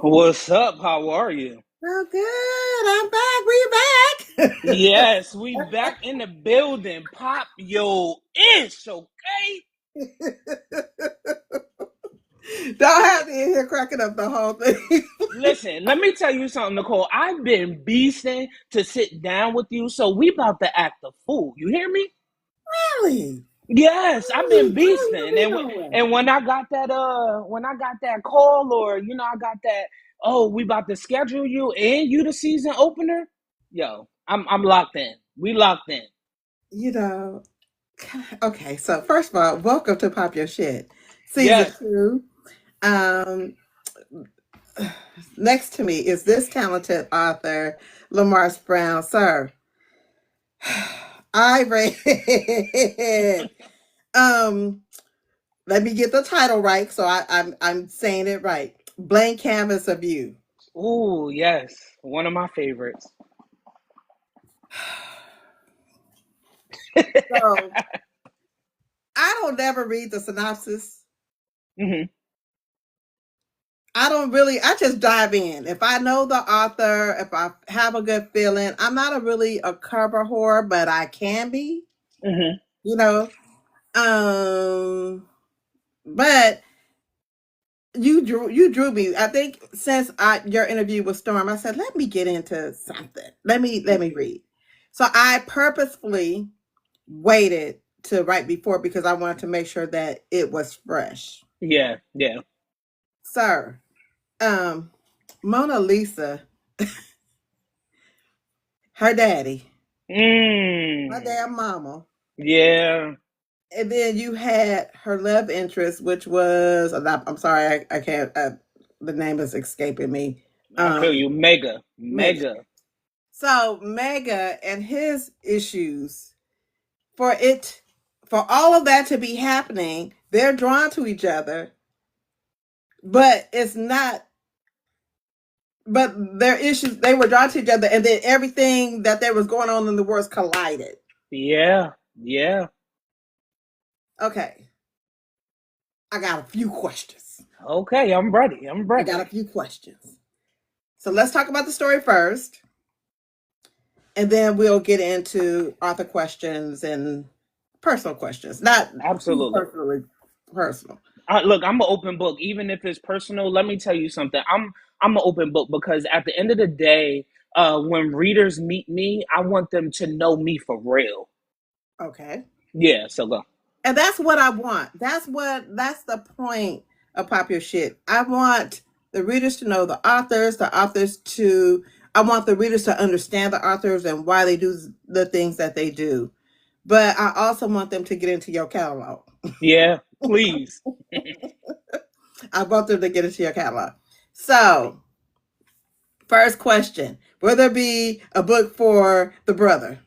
What's up? How are you? Oh, good. I'm back. We Yes, we back in the building. Pop yo ish, okay? back. Don't have me in here cracking up the whole thing. Listen, let me tell you something, Nicole. I've been beasting to sit down with you, so we about to act a fool. You hear me? Really? Yes, I've been I don't even beasting, be and nowhere. and when I got that call, or I got that. Oh, we about to schedule you and you the season opener. Yo, I'm locked in. We locked in. You know, okay, so first of all, welcome to Pop Your Shit, season Yes. 2. Um, Next to me is this talented author, Lamartz Brown. Sir, I read, um, let me get the title right, so I'm saying it right. Blank Canvas of You. Ooh, yes. One of my favorites. So I don't never read the synopsis. Hmm. I don't really, I just dive in. If I know the author, if I have a good feeling, I'm not a cover whore, but I can be, Hmm. you know. Um, but you drew me. I think since your interview with Storm, I said, let me get into something. Let me read. So I purposefully waited to right before because I wanted to make sure that it was fresh. Yeah, yeah. Sir, um, Mona Lisa, her daddy, her Mm. damn mama, Yeah. and then you had her love interest, which was I'm sorry, I can't. The name is escaping me. I feel Um, you. Mega. Mega. Mega. So Mega and his issues for it for all of that to be happening, they're drawn to each other, but it's not. But their issues, they were drawn to each other, and then everything that there was going on in the world collided. Yeah. Yeah. Okay, I got a few questions. Okay, I'm ready. I'm I ready. got a few questions. So let's talk about the story first, and then we'll get into author questions and personal questions. Not too Absolutely. personally personal. Look, I'm an open book. Even if it's personal, let me tell you something. I'm an open book because at the end of the day, when readers meet me, I want them to know me for real. Okay. Yeah, so go. And that's what I want. That's the point of Popular Shit. I want the readers to know I want the readers to understand the authors and why they do the things that they do. But I also want them to get into your catalog. Yeah, please. I want them to get into your catalog. So, first question: will there be a book for the brother?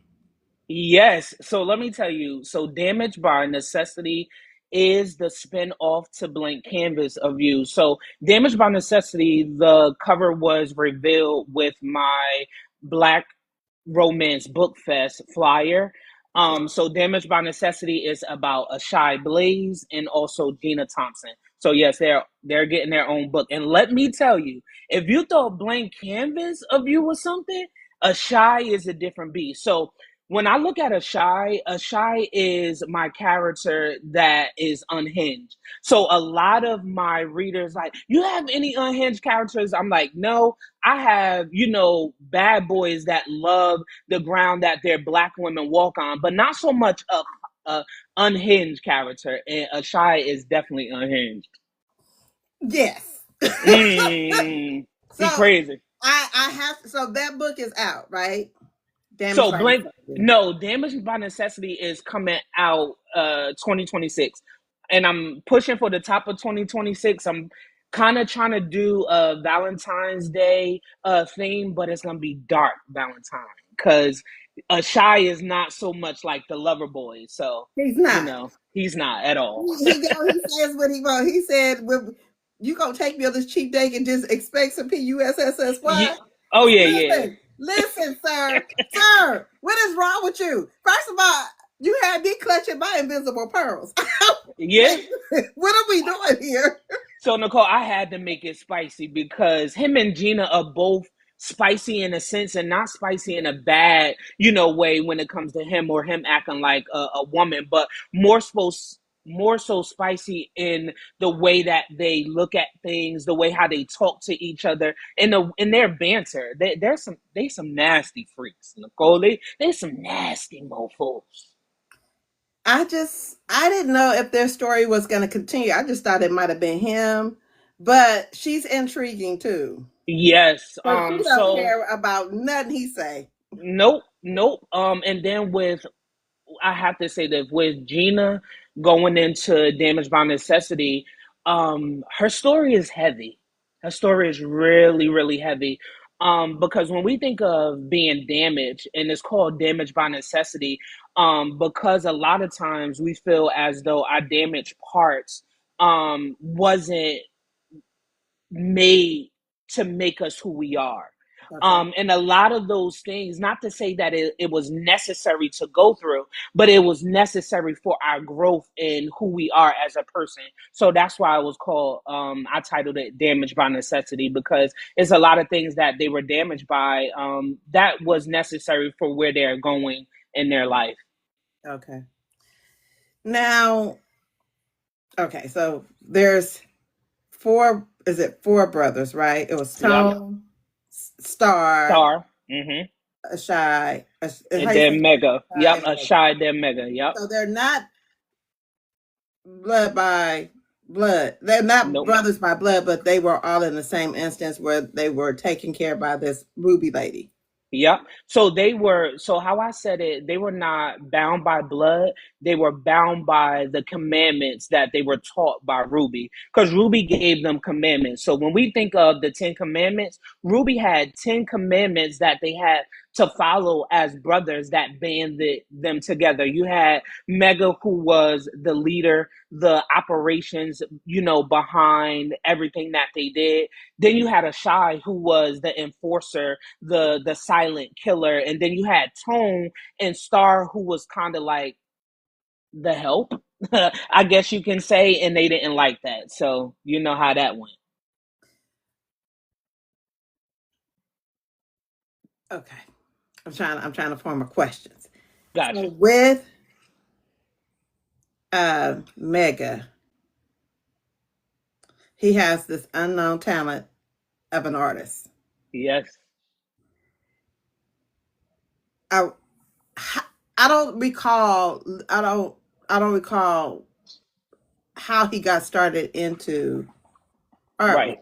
Yes. So let me tell you. So Damaged by Necessity is the spin-off to Blank Canvas of You. So Damaged by Necessity, the cover was revealed with my Black Romance Book Fest flyer. So Damaged by Necessity is about a Shy Blaze and also Gina Thompson. So yes, they're getting their own book. And let me tell you, if you thought Blank Canvas of You was something, a Shy is a different beast. So when I look at a Shy is my character that is unhinged. So a lot of my readers like, you have any unhinged characters? I'm like, no, I have, bad boys that love the ground that their Black women walk on, but not so much a unhinged character. And a Shy is definitely unhinged. Yes. He So crazy. I have so that book is out, right? Damaged So by blank Necessity. no, Damaged by Necessity is coming out 2026. And I'm pushing for the top of 2026. I'm kind of trying to do a Valentine's Day theme, but it's gonna be dark Valentine because Shy is not so much like the lover boy. So, He's not. he's not at all. He says what he wants. He said, well, you gonna take me on this cheap date and just expect some Yeah. PUSSSY? Oh yeah, yeah. Listen, sir, what is wrong with you? First of all, you had me clutching my invisible pearls. Yeah. What are we doing here? So Nicole, I had to make it spicy because him and Gina are both spicy in a sense and not spicy in a bad, way when it comes to him or him acting like a woman, but more so spicy in the way that they look at things, the way how they talk to each other, and in their banter. They some nasty freaks, Nicole. They some nasty mofos. I didn't know if their story was going to continue. I just thought it might have been him, but she's intriguing too. Yes. So she don't So care about nothing he say. nope, nope. And then I have to say that with Gina going into Damage by Necessity, her story is heavy. Her story is really, really heavy. Because when we think of being damaged, and it's called damage by necessity, because a lot of times we feel as though our damaged parts wasn't made to make us who we are. Okay. And a lot of those things, not to say that it was necessary to go through, but it was necessary for our growth in who we are as a person. So that's why it was called, I titled it Damaged by Necessity, because it's a lot of things that they were damaged by, that was necessary for where they're going in their life. Okay. Now, okay, so there's four, is it four brothers, right? It was Yep. Tone, Star, Star. Mm-hmm. Shy, how And you say then Mega. Shy Yep. and A Mega. shy, then Mega. Yep. So they're not blood by blood. They're not Nope. brothers by blood, but they were all in the same instance where they were taken care of by this Ruby lady. Yep. So how I said it, they were not bound by blood. They were bound by the commandments that they were taught by Ruby. Because Ruby gave them commandments. So when we think of the 10 commandments, Ruby had 10 commandments that they had to follow as brothers that banded them together. You had Mega, who was the leader, the operations, behind everything that they did. Then you had Ashai, who was the enforcer, the silent killer, and then you had Tone and Star, who was kind of like the help, I guess you can say, and they didn't like that. So you know how that went. Okay. I'm trying to form a questions. So Gotcha. with Mega, he has this unknown talent of an artist. Yes. I I don't recall I don't recall how he got started into artwork. Right.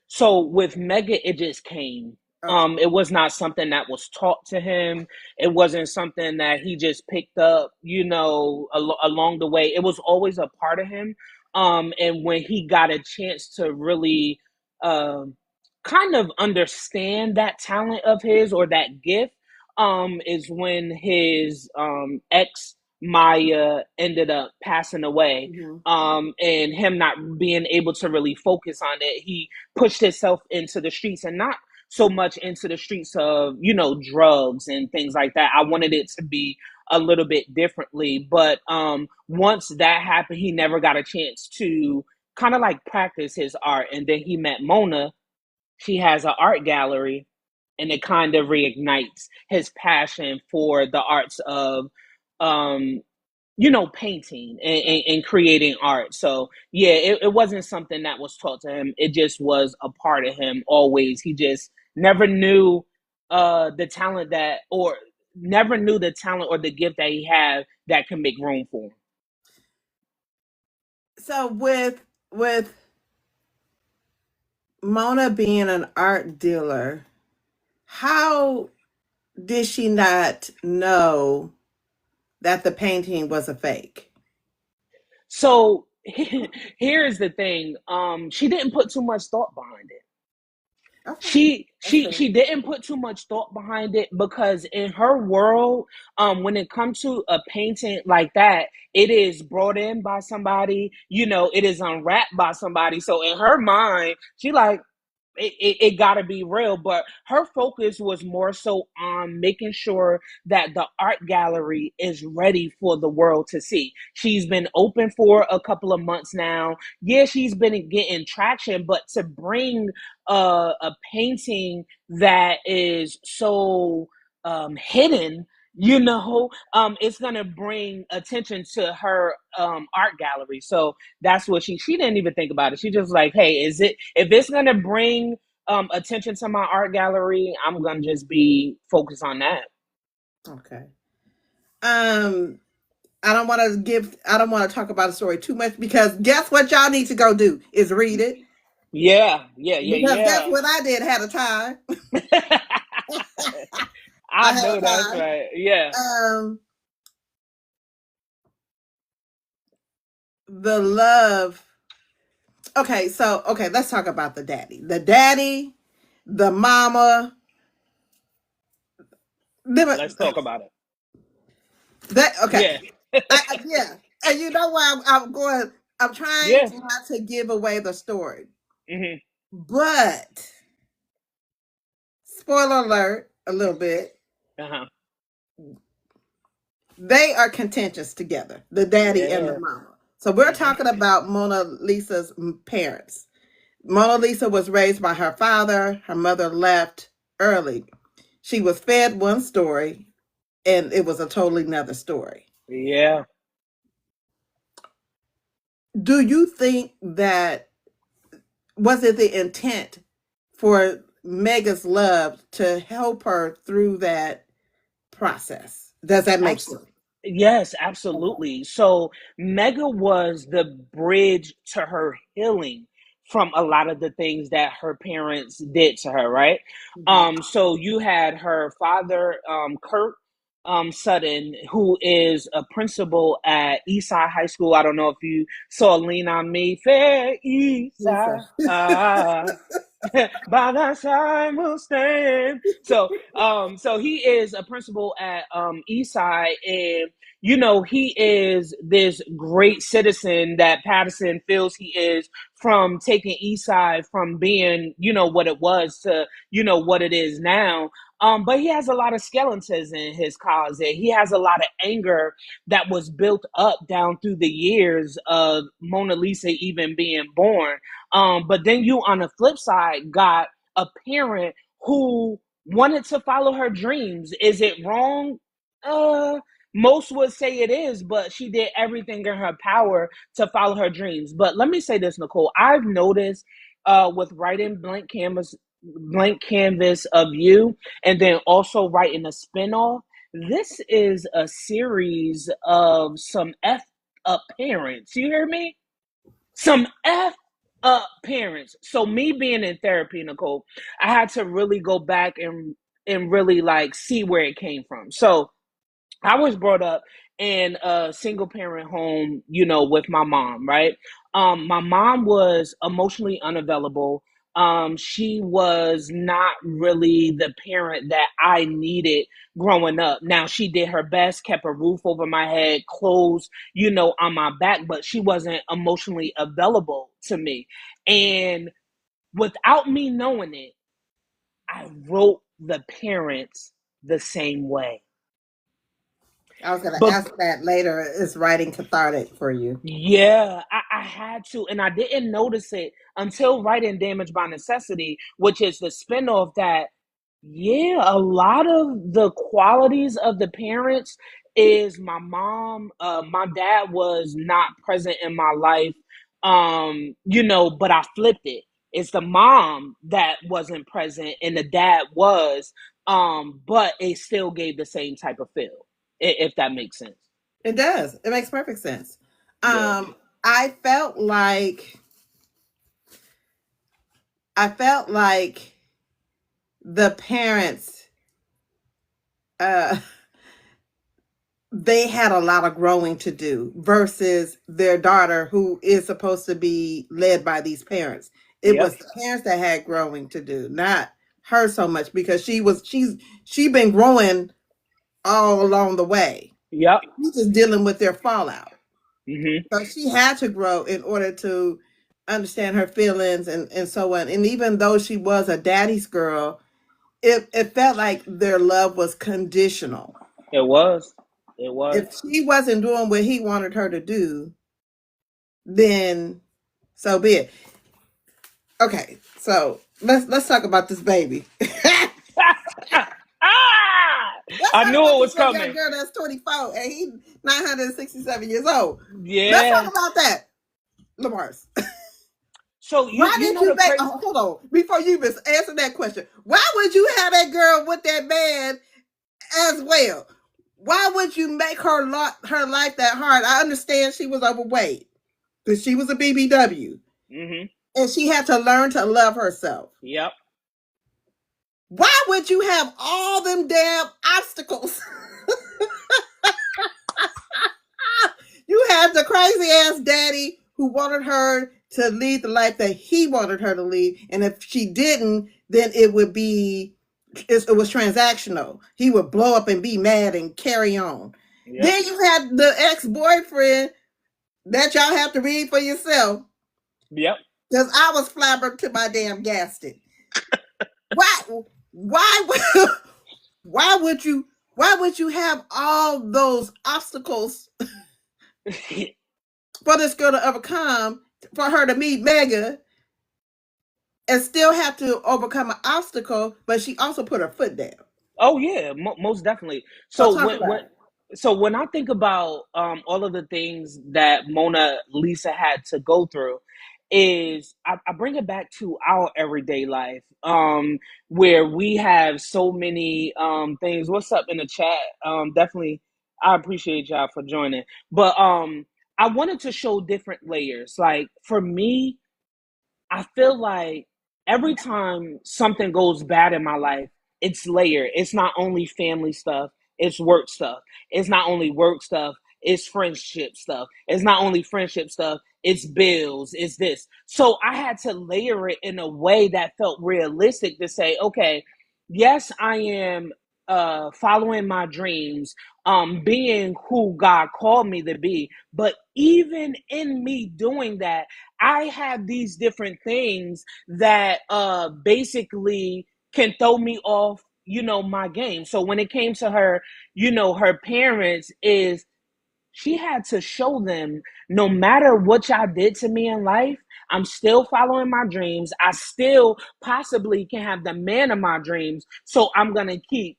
So with Mega, it just came. Okay. It was not something that was taught to him. It wasn't something that he just picked up, along the way. It was always a part of him. And when he got a chance to really um, kind of understand that talent of his or that gift, is when his ex Maya ended up passing away. Hmm. And him not being able to really focus on it, he pushed itself into the streets, and not so much into the streets of drugs and things like that. I wanted it to be a little bit differently, but once that happened, he never got a chance to kind of like practice his art. And then he met Mona. She has an art gallery, and it kind of reignites his passion for the arts of um painting and creating art. So yeah, it wasn't something that was taught to him. It just was a part of him always. He just never knew the talent that, or never knew the talent or the gift that he had that can make room for him. So with Mona being an art dealer, how did she not know that the painting was a fake? So here's the thing. She didn't put too much thought behind it. Okay, she that's she fair. she didn't put too much thought behind it, because in her world, when it comes to a painting like that, it is brought in by somebody, it is unwrapped by somebody. So in her mind, she like, it got to be real. But her focus was more so on making sure that the art gallery is ready for the world to see. She's been open for a couple of months now. Yeah, she's been getting traction, but to bring a painting that is so hidden, it's gonna bring attention to her art gallery. So that's what she didn't even think about it. She just like, hey, if it's gonna bring attention to my art gallery, I'm gonna just be focused on that. Okay. Um, I don't want to talk about the story too much because guess what y'all need to go do is read it Yeah, yeah, because that's yeah, what I did ahead of time. yeah. I Ahead know of that's time. right. Yeah. Um, the love. Okay, let's talk about the daddy. The daddy, the mama. Let's talk about it. That Yeah. okay. Yeah, and you know why I'm going. I'm trying Yeah. not to give away the story, Hmm. but spoiler alert, a little bit. Uh-huh. They are contentious together, the daddy and the Yeah. mama. So we're Hmm. talking about Mona Lisa's parents. Mona Lisa was raised by her father. Her mother left early. She was fed one story, and it was a totally another story. Yeah. Do you think that was it the intent for Mega's love to help her through that process? Does that make sense? Yes, Okay. absolutely. So Mega was the bridge to her healing from a lot of the things that her parents did to her, right? Mhm. So you had her father, Kurt Sutton, who is a principal at Eastside High School. I don't know if you saw Lean on Me, Fair Lisa. Eastside. By that side will stand. So he is a principal at Eastside, and he is this great citizen that Patterson feels he is, from taking Eastside from being what it was to what it is now. But he has a lot of skeletons in his closet. He has a lot of anger that was built up down through the years of Mona Lisa even being born. But then you, on the flip side, got a parent who wanted to follow her dreams. Is it wrong? Most would say it is, but she did everything in her power to follow her dreams. But let me say this, Nicole. I've noticed with writing blank canvas of you, and then also writing a spinoff. This is a series of some f up parents. You hear me? Some f parents. So me being in therapy, Nicole, I had to really go back and really like see where it came from. So I was brought up in a single parent home, with my mom, right? My mom was emotionally unavailable. She was not really the parent that I needed growing up. Now, she did her best, kept a roof over my head, clothes, on my back, but she wasn't emotionally available to me. And without me knowing it, I wrote the parents the same way. I was going to But ask that later. Is writing cathartic for you? yeah, I had to, and I didn't notice it until writing Damage by Necessity, which is the spinoff that, yeah, a lot of the qualities of the parents is my mom. My dad was not present in my life, but I flipped it. It's the mom that wasn't present and the dad was, but it still gave the same type of feel, if that makes sense. It does. It makes perfect sense. Yeah. I felt like I felt like the parents uh they had a lot of growing to do versus their daughter who is supposed to be led by these parents. It Yep. was the parents that had growing to do, not her so much because she been growing all along the way. Yep. She's just dealing with their fallout. Hmm. So she had to grow in order to. understand her feelings and so on. And even though she was a daddy's girl, it felt like their love was conditional. It was. It was. If she wasn't doing what he wanted her to do, then so be it. Okay, so let's talk about this baby. Let's Ah! I talk knew about it this was little young coming. girl that's 24 and he's 967 years old. Let's talk Yeah. about that, Lamartz. So you Why you did know you the make? crazy. Oh, hold on. Before you even answer that question, why would you have that girl with that man as well? Why would you make her life that hard? I understand she was overweight because she was a BBW Mm-hmm. and she had to learn to love herself. Yep. Why would you have all them damn obstacles? You had the crazy ass daddy who wanted her to lead the life that he wanted her to lead, and if she didn't, then it was transactional. He would blow up and be mad and carry on. Yep. Then you had the ex boyfriend that y'all have to read for yourself Yep. because I was flabber to my damn gasket. Why? Why? Why would you? Why would you have all those obstacles for this girl to overcome? For her to meet Mega and still have to overcome an obstacle, but she also put her foot down. Oh yeah, most definitely. So So talk about it. when I think about all of the things that Mona Lisa had to go through, is I bring it back to our everyday life, where we have so many things. What's up in the chat? Definitely, I appreciate y'all for joining. But I wanted to show different layers. Like for me, I feel like every time something goes bad in my life, it's layered. It's not only family stuff, it's work stuff. It's not only work stuff, it's friendship stuff. It's not only friendship stuff, it's bills, it's this. So I had to layer it in a way that felt realistic to say, okay, yes, I am following my dreams, being who God called me to be. But even in me doing that, I have these different things that basically can throw me off, my game. So when it came to her, her parents is she had to show them no matter what y'all did to me in life, I'm still following my dreams. I still possibly can have the man of my dreams. So I'm going to keep,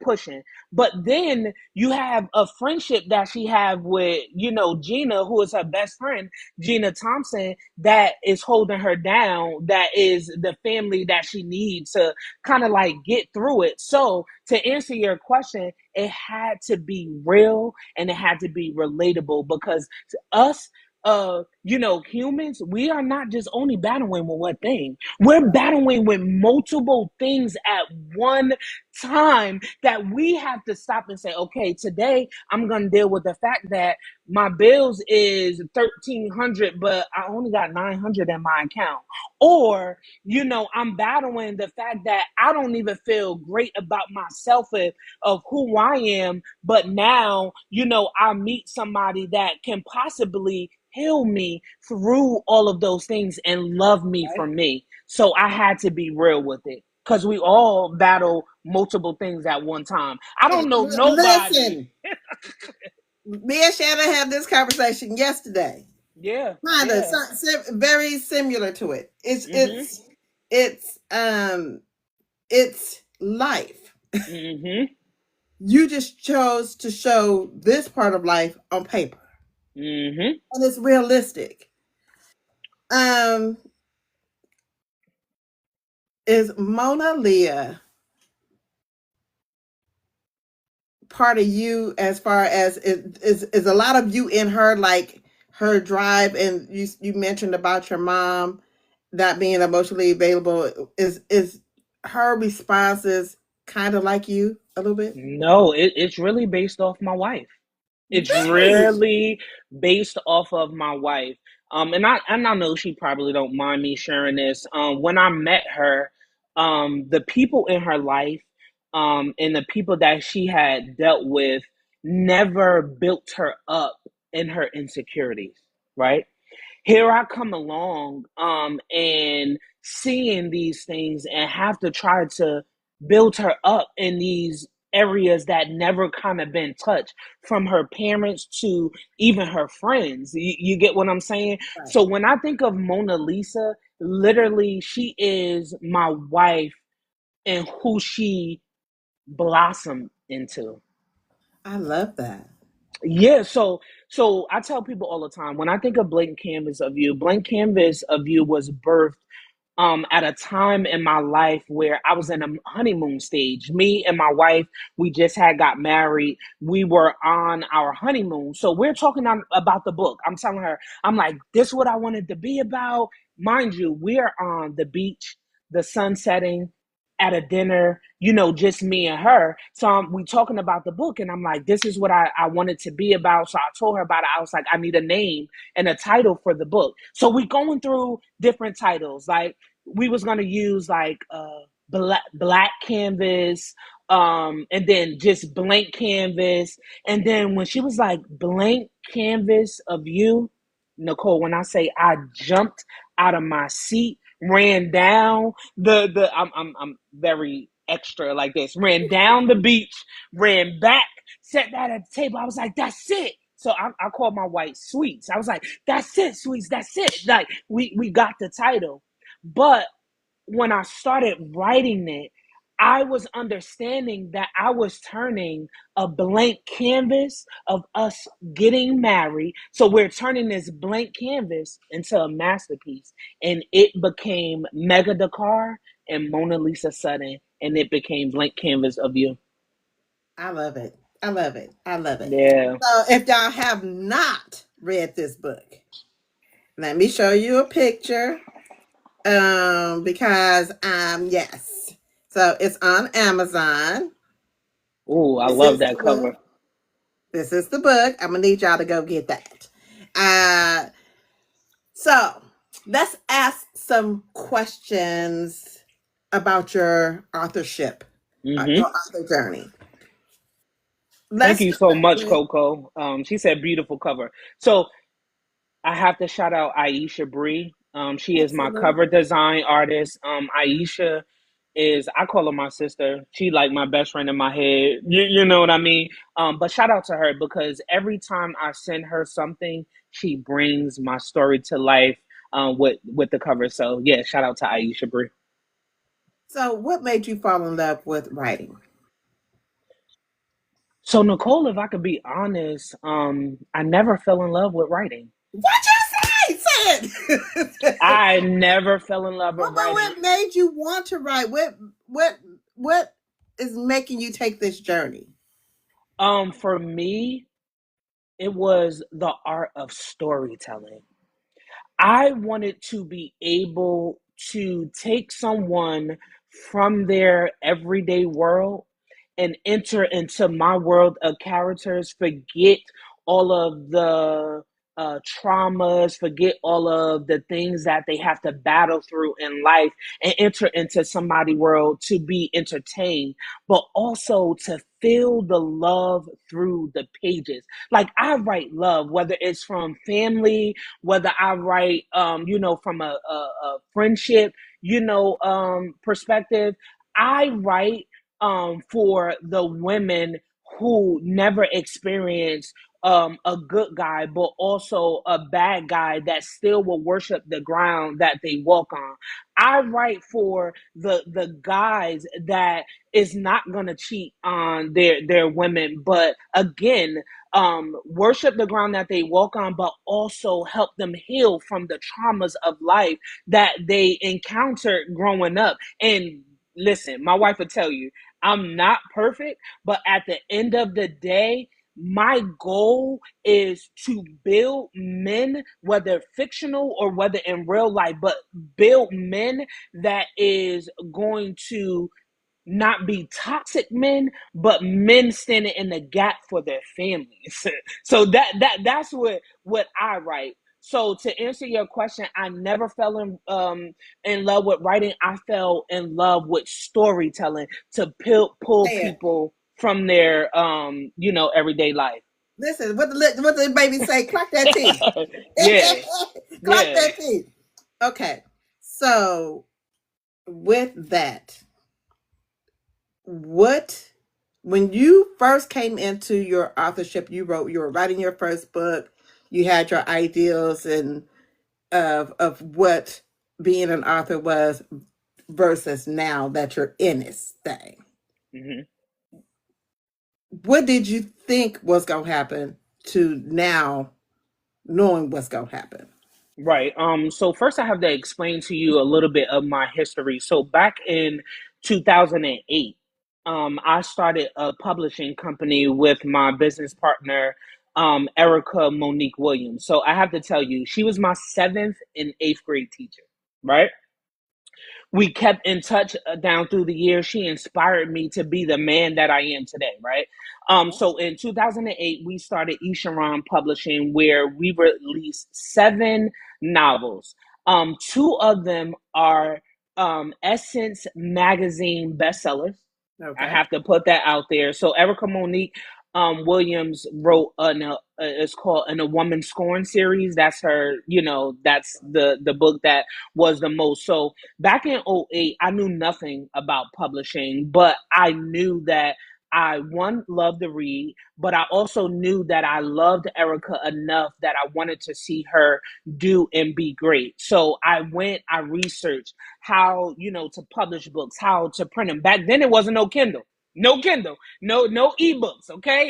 pushing. But then you have a friendship that she have with, Gina, who is her best friend, Gina Thompson, that is holding her down. That is the family that she needs to kind of like get through it. So to answer your question, it had to be real and it had to be relatable because to us, humans, we are not just only battling with one thing. We're battling with multiple things at one time that we have to stop and say, okay, today I'm gonna deal with the fact that my bills is 1,300, but I only got 900 in my account. Or, I'm battling the fact that I don't even feel great about myself of who I am, but now, I meet somebody that can possibly heal me through all of those things and love me for Right? me. So I had to be real with it because we all battle multiple things at one time. I don't know nobody. Listen, me and Shannon had this conversation yesterday. Yeah, Kind of yeah. very similar to it. It's Mhm. it's it's um it's life. Mhm. You just chose to show this part of life on paper, Mhm. and it's realistic. Um, is Mona Leah part of you as far as is a lot of you in her, like her drive, and you mentioned about your mom not being emotionally available, is her responses kind of like you a little bit? No, it's really based off my wife. It's Really? really based off of my wife. And I know she probably don't mind me sharing this. When I met her, the people in her life, and the people that she had dealt with never built her up in her insecurities, right? here I come along, and seeing these things and have to try to build her up in these areas that never kind of been touched, from her parents to even her friends. You get what I'm saying? Right. So when I think of Mona Lisa, literally, she is my wife and who she blossomed into. I love that. Yeah, so I tell people all the time, when I think of Blank Canvas of You was birthed at a time in my life where I was in a honeymoon stage. Me and my wife, we just had got married. We were on our honeymoon. So we're talking about the book. I'm telling her, I'm like, this is what I wanted to be about. Mind you, we're on the beach, the sun setting, at a dinner, just me and her. So we talking about the book, and I'm like, this is what I wanted to be about. So I told her about it. I was like, I need a name and a title for the book. So we going through different titles. Like, we was gonna use like black canvas, and then just blank canvas. And then when she was like, blank canvas of you, Nicole, when I say I jumped out of my seat, ran down I'm very extra like this, ran down the beach, ran back, sat down at the table. I was like, that's it. So I called my wife Sweets. I was like, that's it, Sweets, that's it. Like, we got the title. But when I started writing it, I was understanding that I was turning a blank canvas of us getting married. So we're turning this blank canvas into a masterpiece. And it became Mega Dakar and Mona Lisa Sutton. And it became Blank Canvas of You. I love it. I love it. I love it. Yeah. So if y'all have not read this book, let me show you a picture. Because yes. So it's on Amazon. Ooh, I This love is that the book. cover. This is the book. I'm gonna need y'all to go get that. So let's ask some questions about your authorship, your Mm-hmm. author journey. Thank Let's you start so much, with Coco. She said beautiful cover. So I have to shout out Aisha Bree. She is my absolutely. cover design artist. Aisha is, I call her my sister. She like my best friend in my head. You know what I mean? But shout out to her, because every time I send her something, she brings my story to life, with the cover. So yeah, shout out to Aisha Bree. So, what made you fall in love with writing? So Nicole, if I could be honest, I never fell in love with writing. What you say? Say it. I never fell in love with writing. What made you want to write? What is making you take this journey? For me, it was the art of storytelling. I wanted to be able to take someone from their everyday world and enter into my world of characters, forget all of the traumas, forget all of the things that they have to battle through in life, and enter into somebody's world to be entertained, but also to feel the love through the pages. Like, I write love, whether it's from family, whether I write, from a friendship, perspective. I write for the women who never experienced a good guy, but also a bad guy that still will worship the ground that they walk on. I write for the guys that is not gonna cheat on their women, but again, worship the ground that they walk on, but also help them heal from the traumas of life that they encountered growing up. And listen, my wife would tell you, I'm not perfect, but at the end of the day, my goal is to build men, whether fictional or whether in real life, but build men that is going to not be toxic men, but men standing in the gap for their families. So that's what I write. So to answer your question, I never fell in love with writing. I fell in love with storytelling to pull Say it. people from their everyday life. Listen, what the baby say? Clock that T. Yeah, Clock yeah. that T. Okay. So with that, what when you first came into your authorship, you were writing your first book, you had your ideals and of what being an author was versus now that you're in this thing. Hmm. What did you think was gonna happen to now knowing what's gonna happen? Right. So first I have to explain to you a little bit of my history. So back in 2008, I started a publishing company with my business partner, Erica Monique Williams. So I have to tell you, she was my seventh and eighth grade teacher, right? We kept in touch down through the years. She inspired me to be the man that I am today, right? So in 2008, we started Isharan Publishing, where we released seven novels. Two of them are Essence magazine bestsellers. I Okay. have to put that out there. So Erica Monique Williams wrote it's called an A Woman Scorn series. That's her, that's the book that was the most. So back in '08, I knew nothing about publishing, but I knew that I one loved to read, but I also knew that I loved Erica enough that I wanted to see her do and be great. So I researched how, to publish books, how to print them. Back then it wasn't no Kindle. No Kindle, no ebooks. Okay,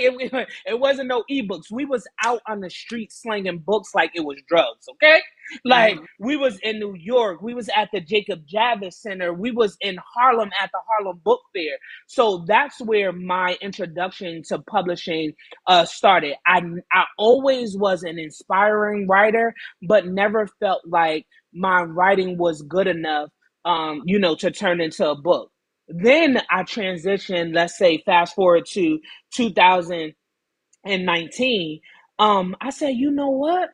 it wasn't no ebooks. We was out on the street slinging books like it was drugs. Okay, like Mm-hmm. we was in New York, we was at the Jacob Javits Center, we was in Harlem at the Harlem Book Fair. So that's where my introduction to publishing started. I always was an inspiring writer, but never felt like my writing was good enough, to turn into a book. Then I transitioned, let's say, fast forward to 2019. I said, you know what?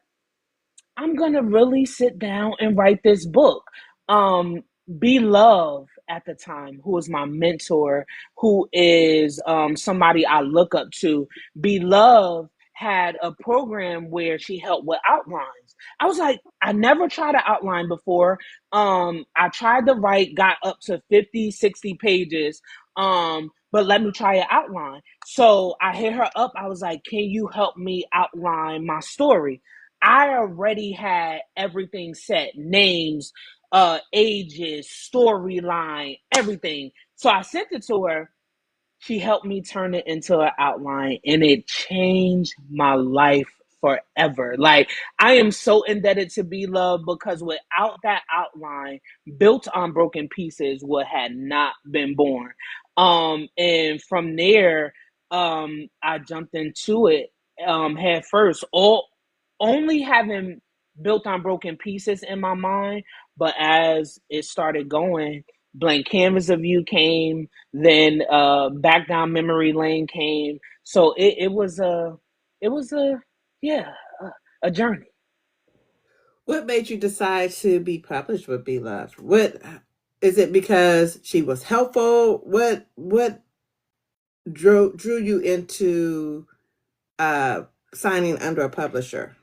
I'm gonna really sit down and write this book. Um, Be Love at the time, who was my mentor, who is somebody I look up to. Be Love had a program where she helped with outlines. I was like, I never tried to outline before. I tried to write, got up to 50, 60 pages. But let me try an outline. So I hit her up. I was like, can you help me outline my story? I already had everything set, names, ages, storyline, everything. So I sent it to her. She helped me turn it into an outline, and it changed my life forever. Like, I am so indebted to Be Love, because without that outline, Built on Broken Pieces would had not been born. And from there, I jumped into it head first, all only having Built on Broken Pieces in my mind. But as it started going, Blank Canvas of You came, then Back Down Memory Lane came. So it was a yeah, a journey. What made you decide to be published with Be Loved? What is it because she was helpful? What drew you into uh signing under a publisher?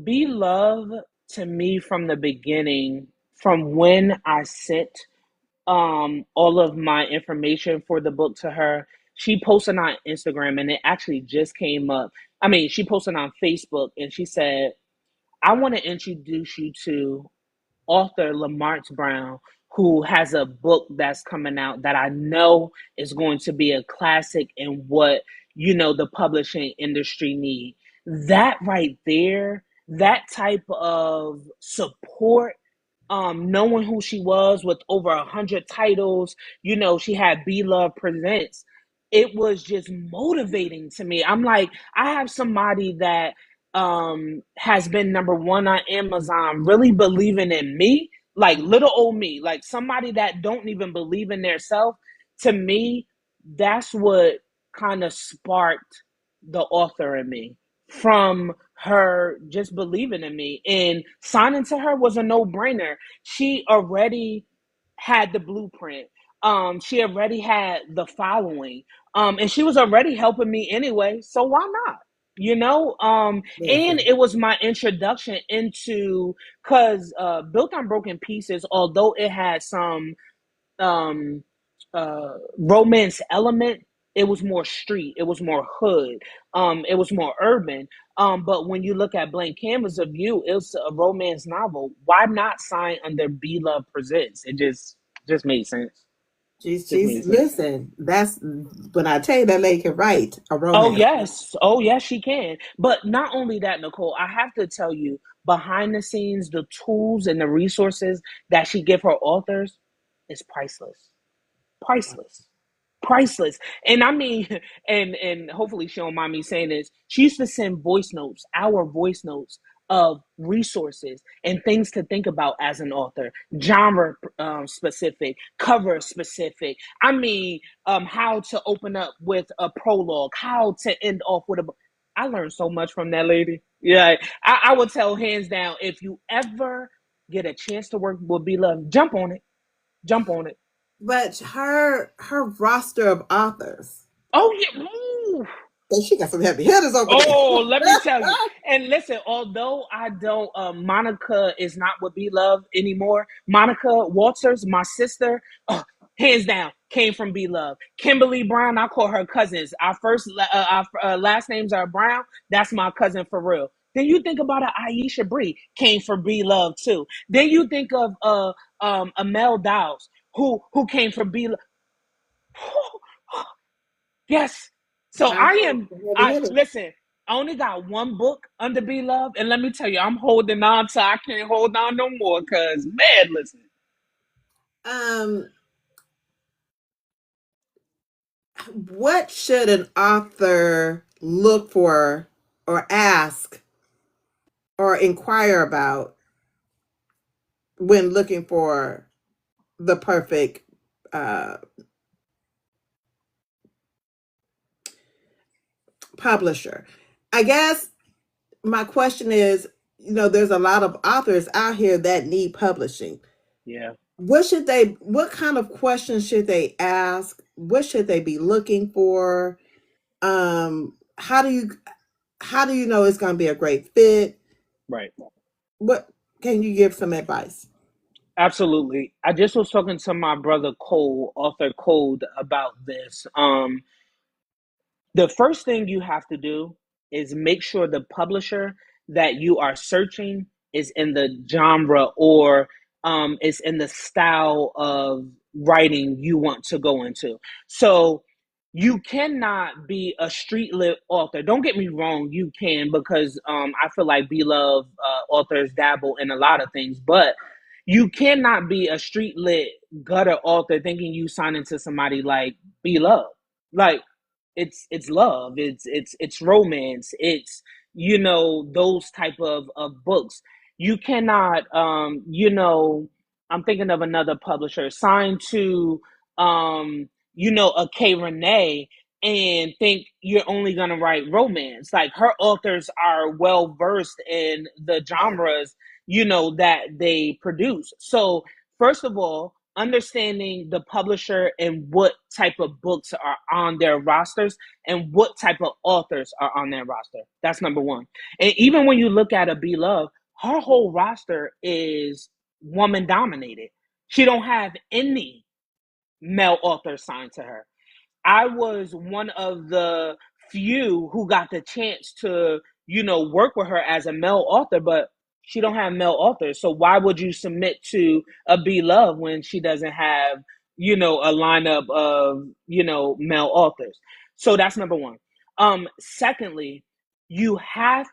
Be Love, to me, from the beginning, from when I sent all of my information for the book to her, she posted on Instagram, and it actually just came up. I mean, she posted on Facebook, and she said, I want to introduce you to author Lamartz Brown, who has a book that's coming out that I know is going to be a classic in what, the publishing industry need. That right there, that type of support, knowing who she was with over 100 titles, she had Be Love Presents. It was just motivating to me. I'm like, I have somebody that has been number one on Amazon, really believing in me, like little old me, like somebody that don't even believe in their self. To me, that's what kind of sparked the author in me, from her just believing in me, and signing to her was a no-brainer. She already had the blueprint. She already had the following, and she was already helping me anyway. So why not? You know, and Listen, it was my introduction into, because Built on Broken Pieces, although it had some um romance element, it was more street, it was more hood, it was more urban. But when you look at Blank Canvas of You, it's a romance novel. Why not sign under B Love Presents? It just made sense. Just she's made sense. listen. That's when I tell you that lady can write a Oh romance. yes, oh yes, she can. But not only that, Nicole, I have to tell you, behind the scenes, the tools and the resources that she give her authors is priceless. Priceless. Priceless. And I mean, and hopefully she don't mind me saying this, she used to send voice notes, our voice notes of resources and things to think about as an author, genre specific, cover specific. I mean, how to open up with a prologue, how to end off with a. I learned so much from that lady. Yeah, I would tell hands down, if you ever get a chance to work with Be Love, jump on it, jump on it. But her roster of authors, Oh yeah. Ooh. so she got some heavy hitters over there. Oh, let me tell you. And listen, although I don't, Monica is not with Be Love anymore. Monica Walters, my sister, hands down, came from Be Love. Kimberly Brown, I call her cousins. Our last names are Brown. That's my cousin for real. Then you think about it, Aisha Bree came from Be Love too. Then you think of Amel Dowles, who came from Be Love. Yes. So I I know am. some heavy I hitters. listen. I only got one book under Be Love, and let me tell you, I'm holding on to. I can't hold on no more. Cause man, listen. Um, what should an author look for, or ask, or inquire about when looking for the perfect uh, publisher? I guess my question is, there's a lot of authors out here that need publishing. Yeah. What kind of questions should they ask? What should they be looking for? How do you know it's going to be a great fit? Right. What can you give some advice? Absolutely. I just was talking to my brother Cole, author Code, about this. The first thing you have to do is make sure the publisher that you are searching is in the genre, or is in the style of writing you want to go into. So you cannot be a street lit author. Don't get me wrong, you can, because I feel like beloved authors dabble in a lot of things, but you cannot be a street lit gutter author thinking you sign into somebody like beloved. Like, it's love, it's romance, it's, those type of books. You cannot, I'm thinking of another publisher signed to, a K Renee, and think you're only going to write romance. Like, her authors are well versed in the genres, that they produce. So first of all, understanding the publisher and what type of books are on their rosters and what type of authors are on their roster. That's number one. And even when you look at a B Love, her whole roster is woman dominated. She don't have any male authors signed to her. I was one of the few who got the chance to, work with her as a male author, but she don't have male authors. So why would you submit to a B Love when she doesn't have, a lineup of, male authors? So that's number one. Secondly, you have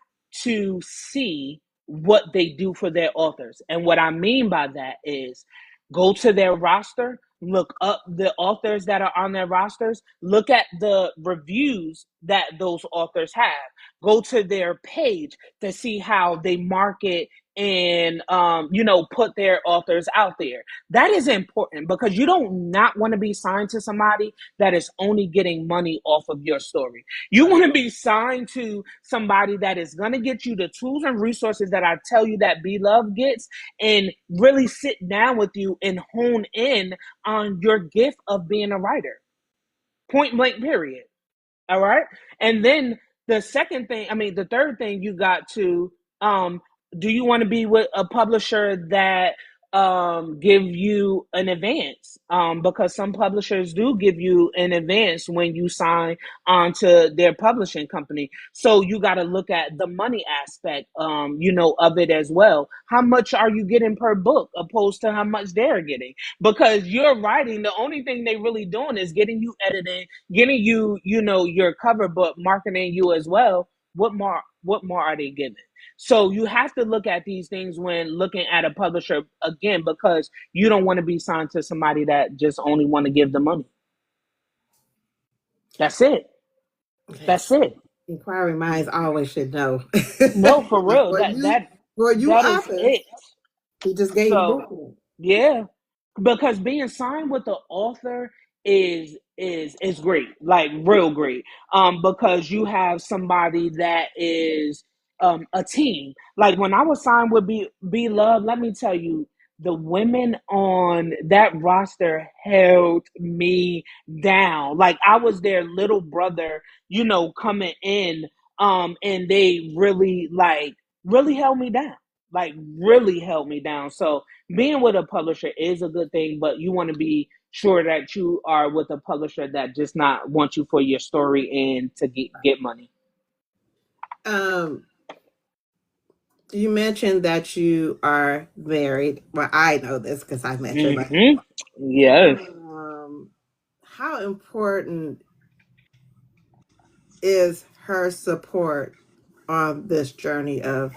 to see what they do for their authors. And what I mean by that is, go to their roster, look up the authors that are on their rosters, look at the reviews that those authors have, go to their page to see how they market and put their authors out there. That is important because you don't not want to be signed to somebody that is only getting money off of your story. You want to be signed to somebody that is going to get you the tools and resources that I tell you that Be Love gets, and really sit down with you and hone in on your gift of being a writer. Point blank, period. All right. And then the third thing you got to, do you want to be with a publisher that give you an advance? Because some publishers do give you an advance when you sign onto their publishing company. So you got to look at the money aspect, of it as well. How much are you getting per book opposed to how much they're getting? Because you're writing, the only thing they really doing is getting you editing, getting you, your cover, but marketing you as well. What more are they giving? So you have to look at these things when looking at a publisher, again, because you don't want to be signed to somebody that just only want to give the money. That's it. That's Yes. it. Inquiring minds always should know. No, for real. for That you, that for you that is authors, it. he just gave So book. yeah, because being signed with the author is great, like real great. Because you have somebody that is a team. Like when I was signed with Be Love, let me tell you, the women on that roster held me down. Like I was their little brother, coming in. And they really held me down. Like really held me down. So being with a publisher is a good thing, but you want to be sure that you are with a publisher that just not want you for your story and to get money. Um, you mentioned that you are married. Well, I know this because I met your wife. Mm-hmm. Yes. How important is her support on this journey of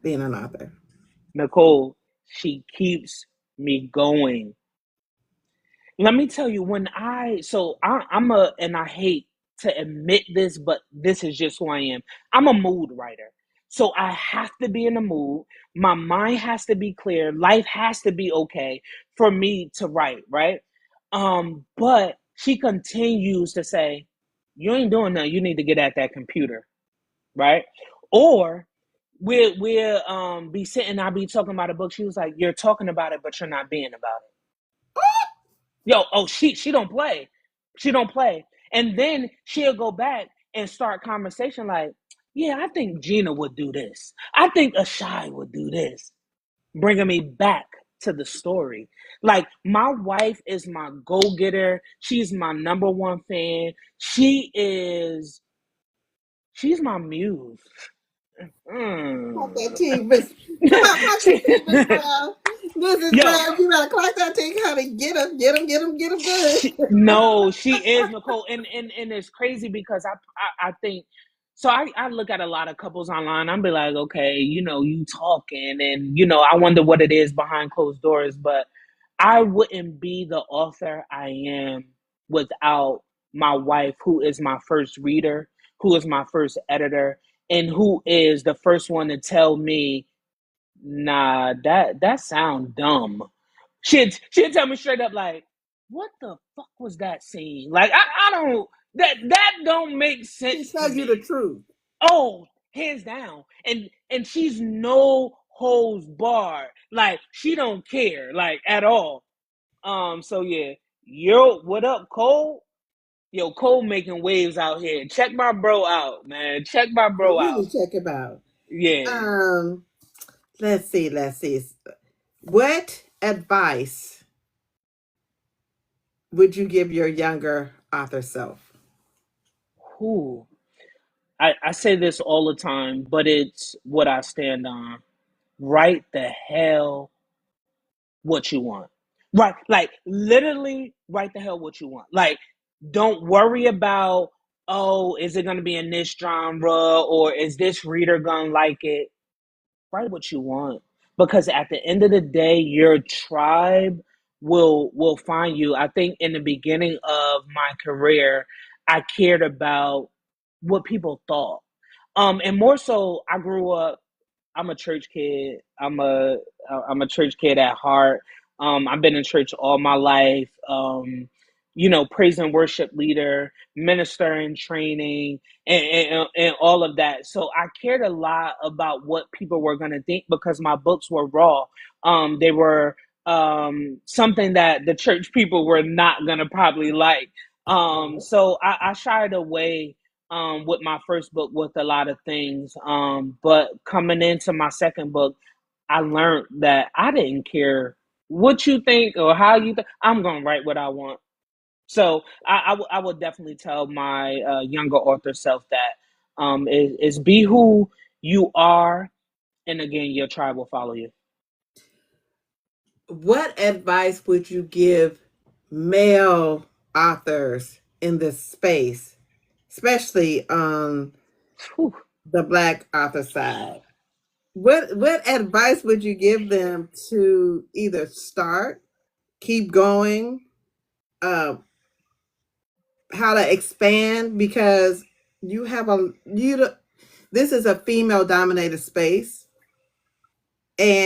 being an author? Nicole, she keeps me going. Let me tell you, and I hate to admit this, but this is just who I am. I'm a mood writer. So I have to be in a mood. My mind has to be clear. Life has to be okay for me to write, right? But she continues to say, you ain't doing nothing. You need to get at that computer, right? Or we'll be sitting, I'll be talking about a book. She was like, you're talking about it, but you're not being about it. Yo, oh, she don't play. She don't play. And then she'll go back and start conversation like, yeah, I think Gina would do this. I think Ashai would do this. Bringing me back to the story. Like, my wife is my go-getter. She's my number one fan. She's my muse. Clock that Mm. T, Miss. Come on, clock that She- T, Miss Brown. Mrs. Yo, Brown, you better clock that T, honey. Get him good. no, she is Nicole, and it's crazy because I think so. I look at a lot of couples online. I'm be like, okay, you talking, and I wonder what it is behind closed doors. But I wouldn't be the author I am without my wife, who is my first reader, who is my first editor, and who is the first one to tell me, nah, that sound dumb. She'd tell me straight up like, what the fuck was that scene? Like I don't that don't make She sense to tell you the me. truth. Oh, hands down. And she's no holds barred. Like she don't care like at all. So yeah. Yo, what up, Cole? Yo, Cole making waves out here. Check my bro out, man. Check my bro out. Really check him out. Yeah. Um, let's see. What advice would you give your younger author self? Who? I say this all the time, but it's what I stand on. Write the hell what you want. Right, like literally write the hell what you want. Like, don't worry about, oh, is it gonna be in this genre or is this reader gonna like it? Write what you want. Because at the end of the day, your tribe will find you. I think in the beginning of my career, I cared about what people thought. And more so I grew up I'm a church kid. I'm a church kid at heart. I've been in church all my life. Praise and worship leader, minister in training, and all of that. So I cared a lot about what people were going to think because my books were raw. They were something that the church people were not going to probably like. So I shied away with my first book with a lot of things. But coming into my second book, I learned that I didn't care what you think or how you think. I'm going to write what I want. So I would definitely tell my younger author self that is be who you are, and again, your tribe will follow you. What advice would you give male authors in this space, especially on Whew. the Black author side? What advice would you give them to either start, keep going, uh, how to expand? Because you have this is a female dominated space,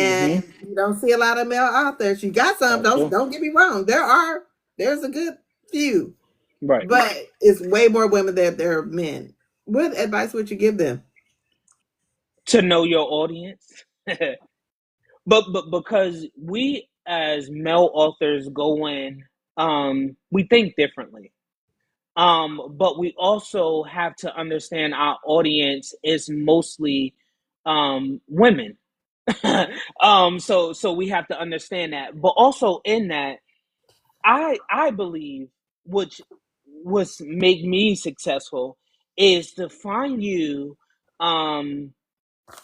Mm-hmm. and you don't see a lot of male authors. You got some. That's true. Don't get me wrong. There's a good few, Right. but it's way more women than there are men. What advice would you give them? To know your audience. But because we as male authors go in, we think differently. But we also have to understand our audience is mostly women. So we have to understand that. But also in that, I believe which was make me successful is to find you um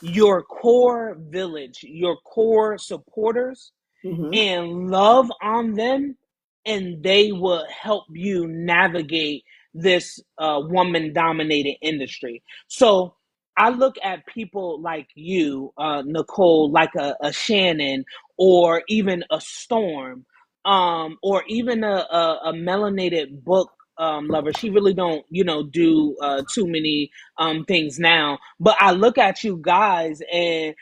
your core village, your core supporters, Mm-hmm. and love on them, and they will help you navigate this woman dominated industry. So I look at people like you, Nicole, like a Shannon, or even a Storm, or even a melanated book lover. She really don't, do too many things now. But I look at you guys, and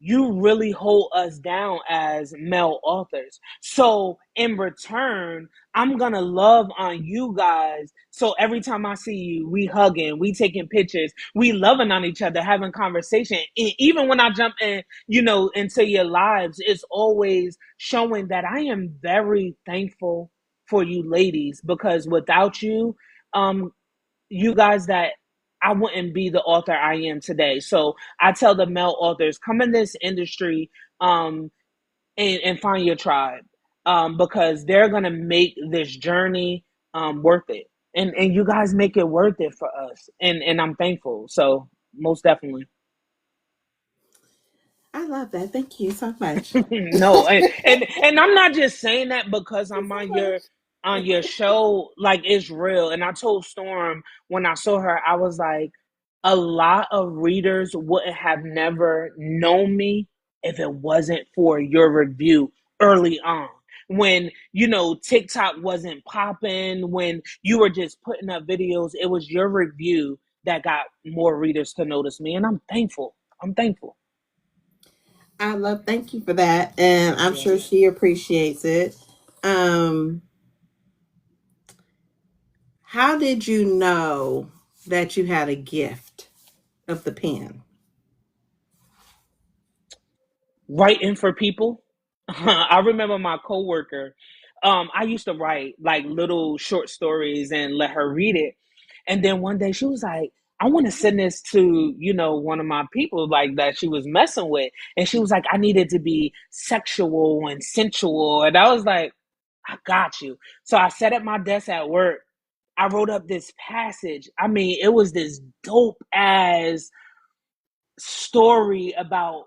you really hold us down as male authors. So in return, I'm gonna love on you guys. So every time I see you, we hugging, we taking pictures, we loving on each other, having conversation. And even when I jump in, into your lives, it's always showing that I am very thankful for you ladies, because without you, um, you guys, that I wouldn't be the author I am today. So I tell the male authors, come in this industry, and find your tribe, because they're gonna make this journey worth it, and you guys make it worth it for us, and I'm thankful. So most definitely. I love that. Thank you so much. No, and I'm not just saying that because I'm So on much. your show. Like, it's real. And I told Storm when I saw her, I was like, a lot of readers wouldn't have never known me if it wasn't for your review early on. When TikTok wasn't popping, when you were just putting up videos, it was your review that got more readers to notice me, and I'm thankful. I'm thankful. Thank you for that. And I'm Yeah. sure she appreciates it. Um, how did you know that you had a gift of the pen? Writing for people. I remember my coworker. I used to write like little short stories and let her read it. And then one day she was like, I want to send this to, one of my people like that she was messing with. And she was like, I needed to be sexual and sensual. And I was like, I got you. So I sat at my desk at work. I wrote up this passage. I mean, it was this dope ass story about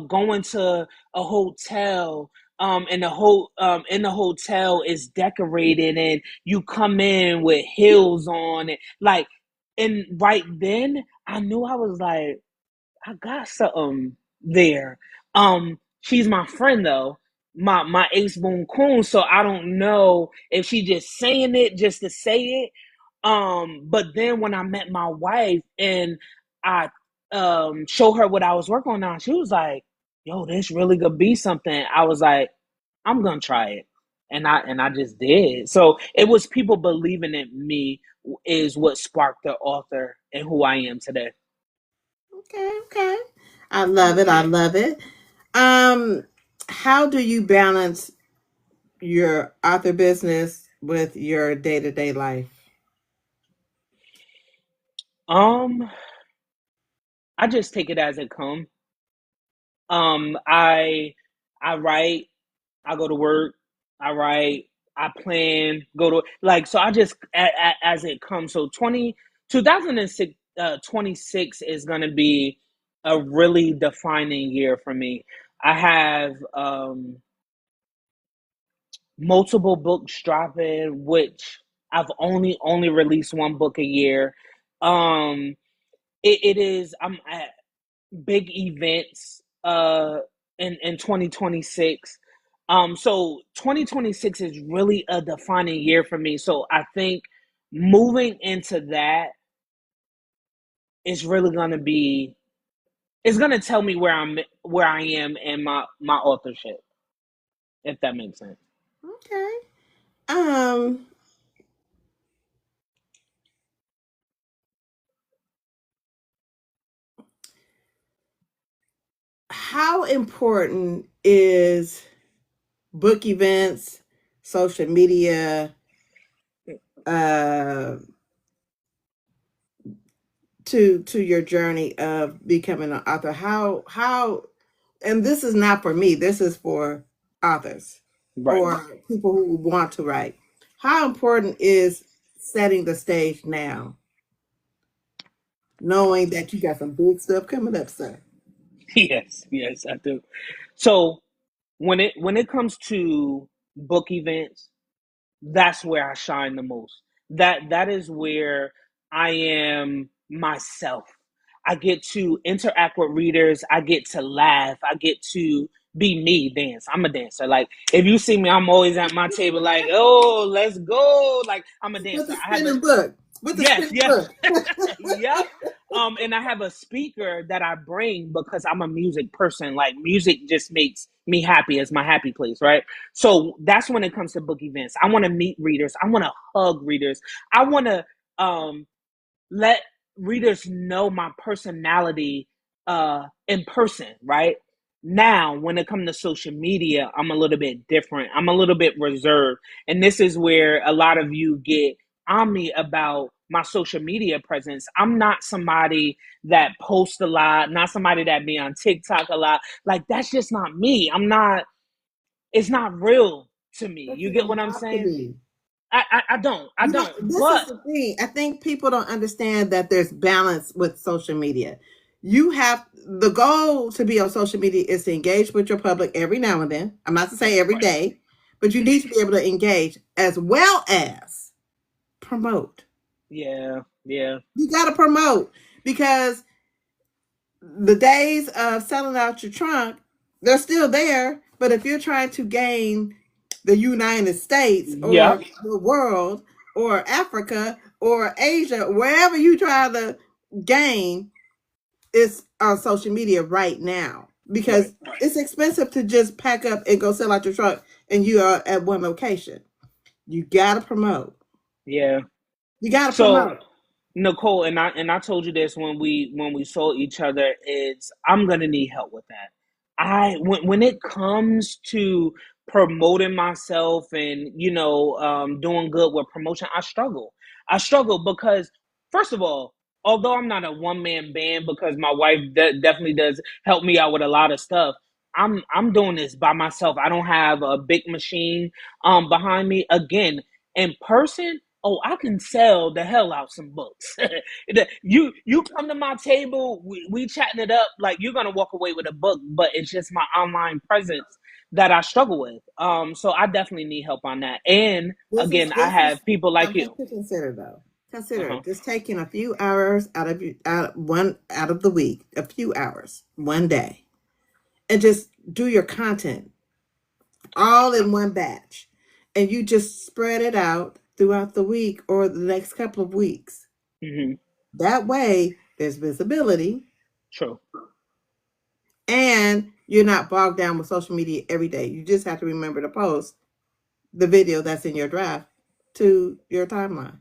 going to a hotel, and the whole in the hotel is decorated, and you come in with heels on, and like, and right then I knew, I was like, I got something there. She's my friend though, my ace boon coon, so I don't know if she just saying it just to say it. But then when I met my wife, and I show her what I was working on now. She was like, yo, this really could be something. I was like, I'm gonna try it. And I just did. So it was people believing in me is what sparked the author and who I am today. Okay, okay. I love it. I love it. Um, how do you balance your author business with your day-to-day life? Um, I just take it as it come. I write, I go to work, I write, I plan, go to like so. I just as it comes. So 2006, 26 is gonna be a really defining year for me. I have multiple books dropping, which I've only released one book a year. Um, it is I'm at big events in 2026. So 2026 is really a defining year for me. So I think moving into that is really gonna be it's gonna tell me where I am in my authorship, if that makes sense. Okay. Um, how important is book events, social media, uh, to your journey of becoming an author? How and this is not for me, this is for authors Right. or people who want to write. How important is setting the stage now, knowing that you got some big stuff coming up, sir? Yes, yes, I do. So when it comes to book events, that's where I shine the most. That is where I am myself. I get to interact with readers. I get to laugh. I get to be me, dance. I'm a dancer. Like if you see me, I'm always at my table like, "Oh, let's go." Like I'm a With dancer. the I have a spinning book. With the yes, spinning yes. book. Yep. And I have a speaker that I bring because I'm a music person. Like music just makes me happy as my happy place, right? So that's when it comes to book events. I want to meet readers. I want to hug readers. I want to um let readers know my personality in person, right? Now, when it comes to social media, I'm a little bit different. I'm a little bit reserved. And this is where a lot of you get on me about my social media presence. I'm not somebody that posts a lot, not somebody that be on TikTok a lot. Like that's just not me. I'm not, it's not real to me. But You you get don't what I'm have to saying? be. I don't. I You know, don't. this is But the thing. I think people don't understand that there's balance with social media. You have the goal to be on social media is to engage with your public every now and then. I'm not to say every right. day, but you need to be able to engage as well as promote. Yeah, yeah. You got to promote because the days of selling out your trunk, they're still there. But if you're trying to gain the United States or Yep. the world or Africa or Asia, wherever you try to gain, it's on social media right now Right. because it's expensive to just pack up and go sell out your truck and you are at one location. You got to promote. Yeah. You got to So promote. Nicole and I told you this when we saw each other. It's I'm gonna need help with that. When it comes to promoting myself and doing good with promotion, I struggle. I struggle because first of all, although I'm not a one man band because my wife definitely does help me out with a lot of stuff. I'm doing this by myself. I don't have a big machine behind me. Again, in person, oh, I can sell the hell out some books. You come to my table, we chatting it up, like you're gonna walk away with a book, but it's just my online presence that I struggle with. So I definitely need help on that. And This is again, I this is have people like something you. to consider though. Consider Uh-huh. just taking a few hours out of the week, a few hours, one day, and just do your content all in one batch, and you just spread it out throughout the week or the next couple of weeks. Hmm. That way, there's visibility. True. And you're not bogged down with social media every day. You just have to remember to post the video that's in your draft to your timeline.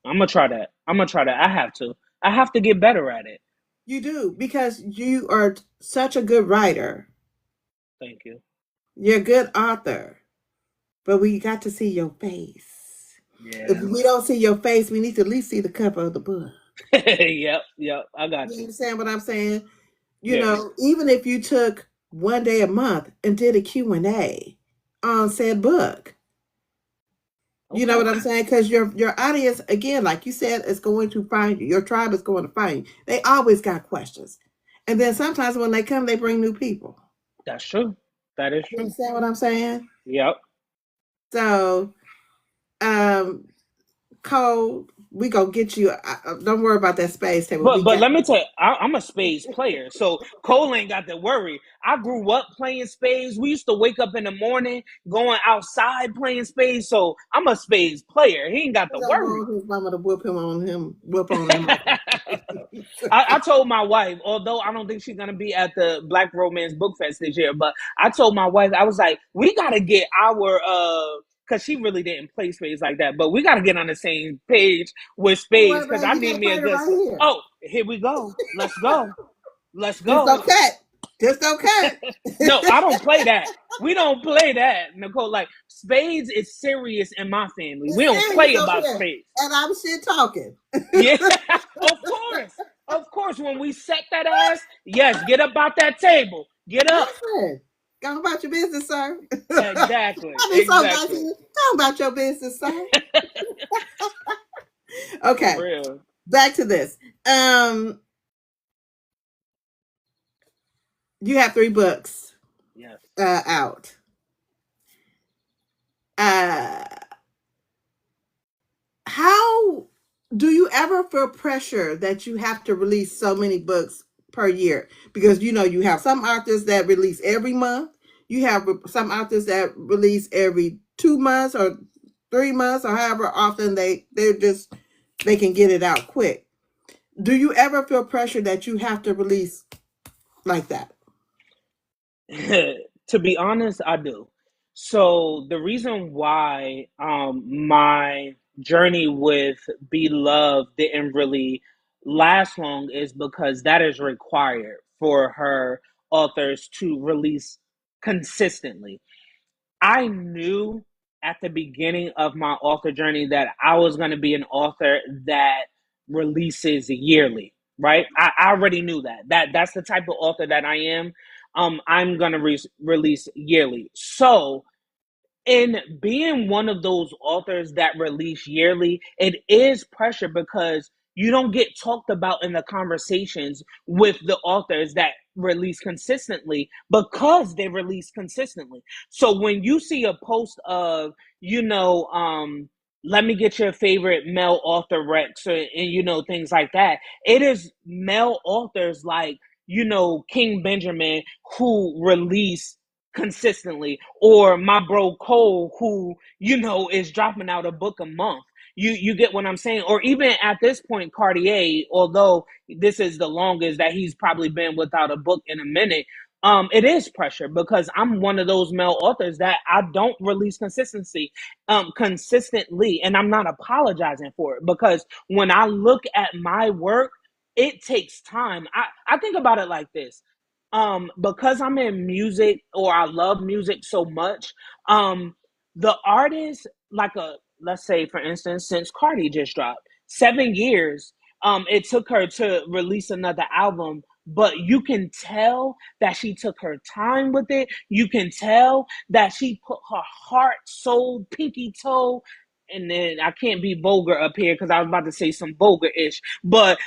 I'm gonna try that. I'm gonna try that. I have to. I have to get better at it. You do, because you are such a good writer. Thank you. You're a good author, but we got to see your face. If Yeah. we don't see your face, we need to at least see the cover of the book. Yep. Yep. I got You you. understand what I'm saying? You Yes. know, even if you took one day a month and did a Q&A on said book, you know Okay. what I'm saying? Because your audience, again, like you said, is going to find you. Your tribe is going to find you. They always got questions. And then sometimes when they come, they bring new people. That's true. That is You true. understand what I'm saying? Yep. So, um, Cole, we gonna get you. Don't worry about that space table. But We got. let me tell you, I'm a spades player, so Cole ain't got to worry. I grew up playing spades. We used to wake up in the morning going outside playing spades, so I'm a spades player. He ain't got We to don't worry. want his mama to whoop on him. I told my wife, although I don't think she's gonna be at the Black Romance Book Fest this year, but I told my wife, I was like, we gotta get our because she really didn't play spades like that, but we gotta get on the same page with spades Wait, because man, I you need gotta me a find it good. right here. Oh, here we go. Let's go. Let's Just go. don't cut. Just don't cut. No, I don't play that. We don't play that, Nicole. Like spades is serious in my family. We It's don't serious play over about here, spades. and I'm shit talking. Yeah, of course. Of course. When we set that ass, yes, get up out that table. Get up. Listen, go about your business, sir. Exactly. I mean, so nice. Exactly. Talk about your business, sir. For Okay, real. back to this. Um, you have 3 books Yes. out. Uh, how do you ever feel pressure that you have to release so many books per year? Because you know you have some authors that release every month. You have some authors that release every 2 months or 3 months or however often they can get it out quick. Do you ever feel pressure that you have to release like that? To be honest, I do. So the reason why my journey with Be Love didn't really last long is because that is required for her authors to release consistently. I knew at the beginning of my author journey that I was going to be an author that releases yearly, right? I already knew that. That's the type of author that I am. I'm going to release yearly. So in being one of those authors that release yearly, it is pressure because you don't get talked about in the conversations with the authors that release consistently because they release consistently. So when you see a post of, let me get your favorite male author Rex, and things like that, it is male authors like, King Benjamin who release consistently, or my bro Cole who is dropping out a book a month. You get what I'm saying? Or even at this point Cartier, although this is the longest that he's probably been without a book in a minute, it is pressure because I'm one of those male authors that I don't release consistently, and I'm not apologizing for it because when I look at my work, it takes time. I think about it like this, because I'm in music or I love music so much, the artist, like, a let's say for instance, since Cardi just dropped 7 years, it took her to release another album, but you can tell that she took her time with it. You can tell that she put her heart, soul, pinky toe, and then I can't be vulgar up here because I was about to say some vulgar ish, but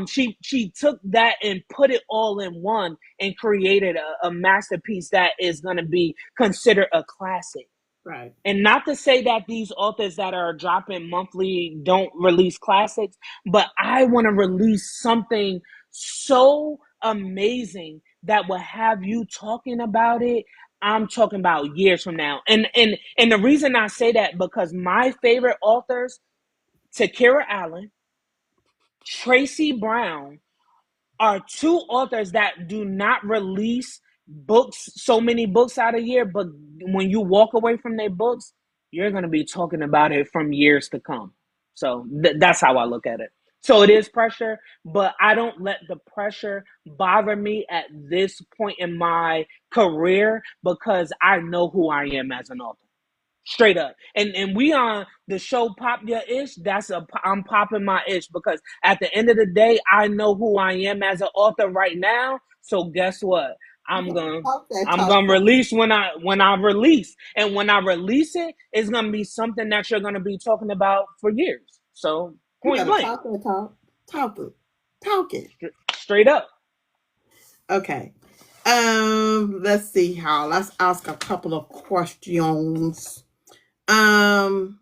she took that and put it all in one and created a masterpiece that is going to be considered a classic. Right. And not to say that these authors that are dropping monthly don't release classics, but I want to release something so amazing that will have you talking about it. I'm talking about years from now. And the reason I say that because my favorite authors, Takira Allen, Tracy Brown, are two authors that do not release books, so many books out a year, but when you walk away from their books, you're going to be talking about it from years to come. So that's how I look at it. So it is pressure, but I don't let the pressure bother me at this point in my career because I know who I am as an author. Straight up. And we on the show Pop Your Ish. I'm popping my ish because at the end of the day, I know who I am as an author right now. So guess what? You I'm gotta gonna talk that I'm talk. gonna release when I release. And when I release it, it's gonna be something that you're gonna be talking about for years. So You point gotta blank. talk that talk. Talk it. Talk it. Straight up. Okay. Let's see how. Let's ask a couple of questions. Um,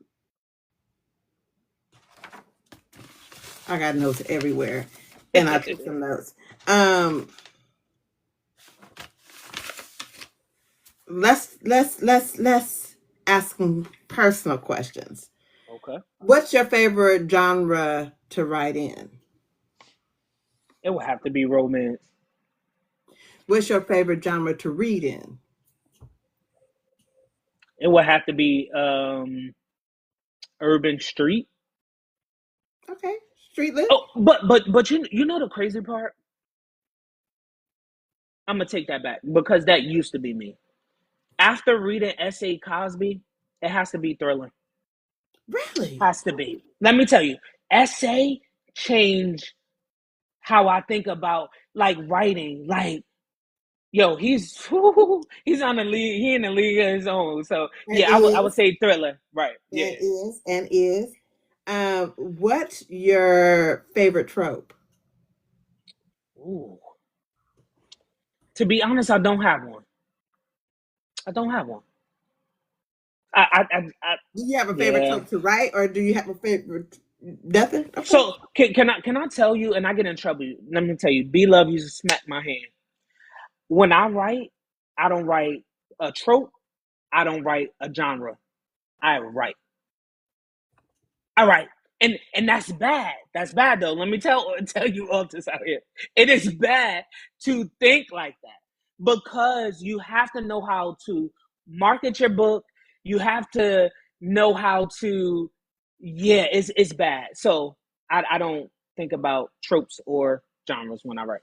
I got notes everywhere, and I took some notes. Um, let's ask some personal questions. Okay. What's your favorite genre to write in? It would have to be romance. What's your favorite genre to read in? It would have to be urban street. Okay, street lit. Oh, but you know the crazy part? I'm gonna take that back because that used to be me. After reading S.A. Cosby, it has to be thriller. Really? Has to be. Let me tell you, S.A. changed how I think about like writing. Like, yo, he's on the league. He in the league of his own. So And yeah, I would is say thriller. Right. Yeah. and is. What's your favorite trope? Ooh. To be honest, I don't have one. I don't have one. I Do you have a favorite yeah. trope to write, or do you have a favorite nothing? Okay. So can I tell you? And I get in trouble. Let me tell you. B Love used to smack my hand. When I write, I don't write a trope. I don't write a genre. I write. All right. And that's bad. That's bad though. Let me tell you all this out here. It is bad to think like that because you have to know how to market your book. You have to know how to yeah, it's bad. So I don't think about tropes or genres when I write.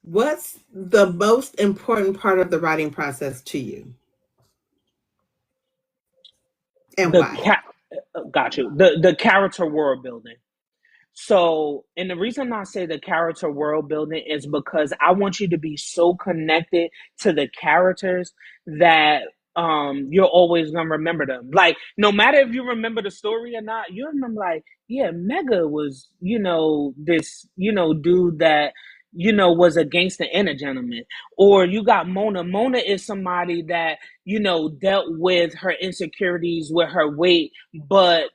What's the most important part of the writing process to you, and The why? cat got you. The character world building. So, and the reason I say the character world building is because I want you to be so connected to the characters that you're always gonna remember them. Like, no matter if you remember the story or not, you remember like, yeah, Mega was, this, dude that, was a gangster and a gentleman. Or you got Mona. Mona is somebody that, dealt with her insecurities with her weight, but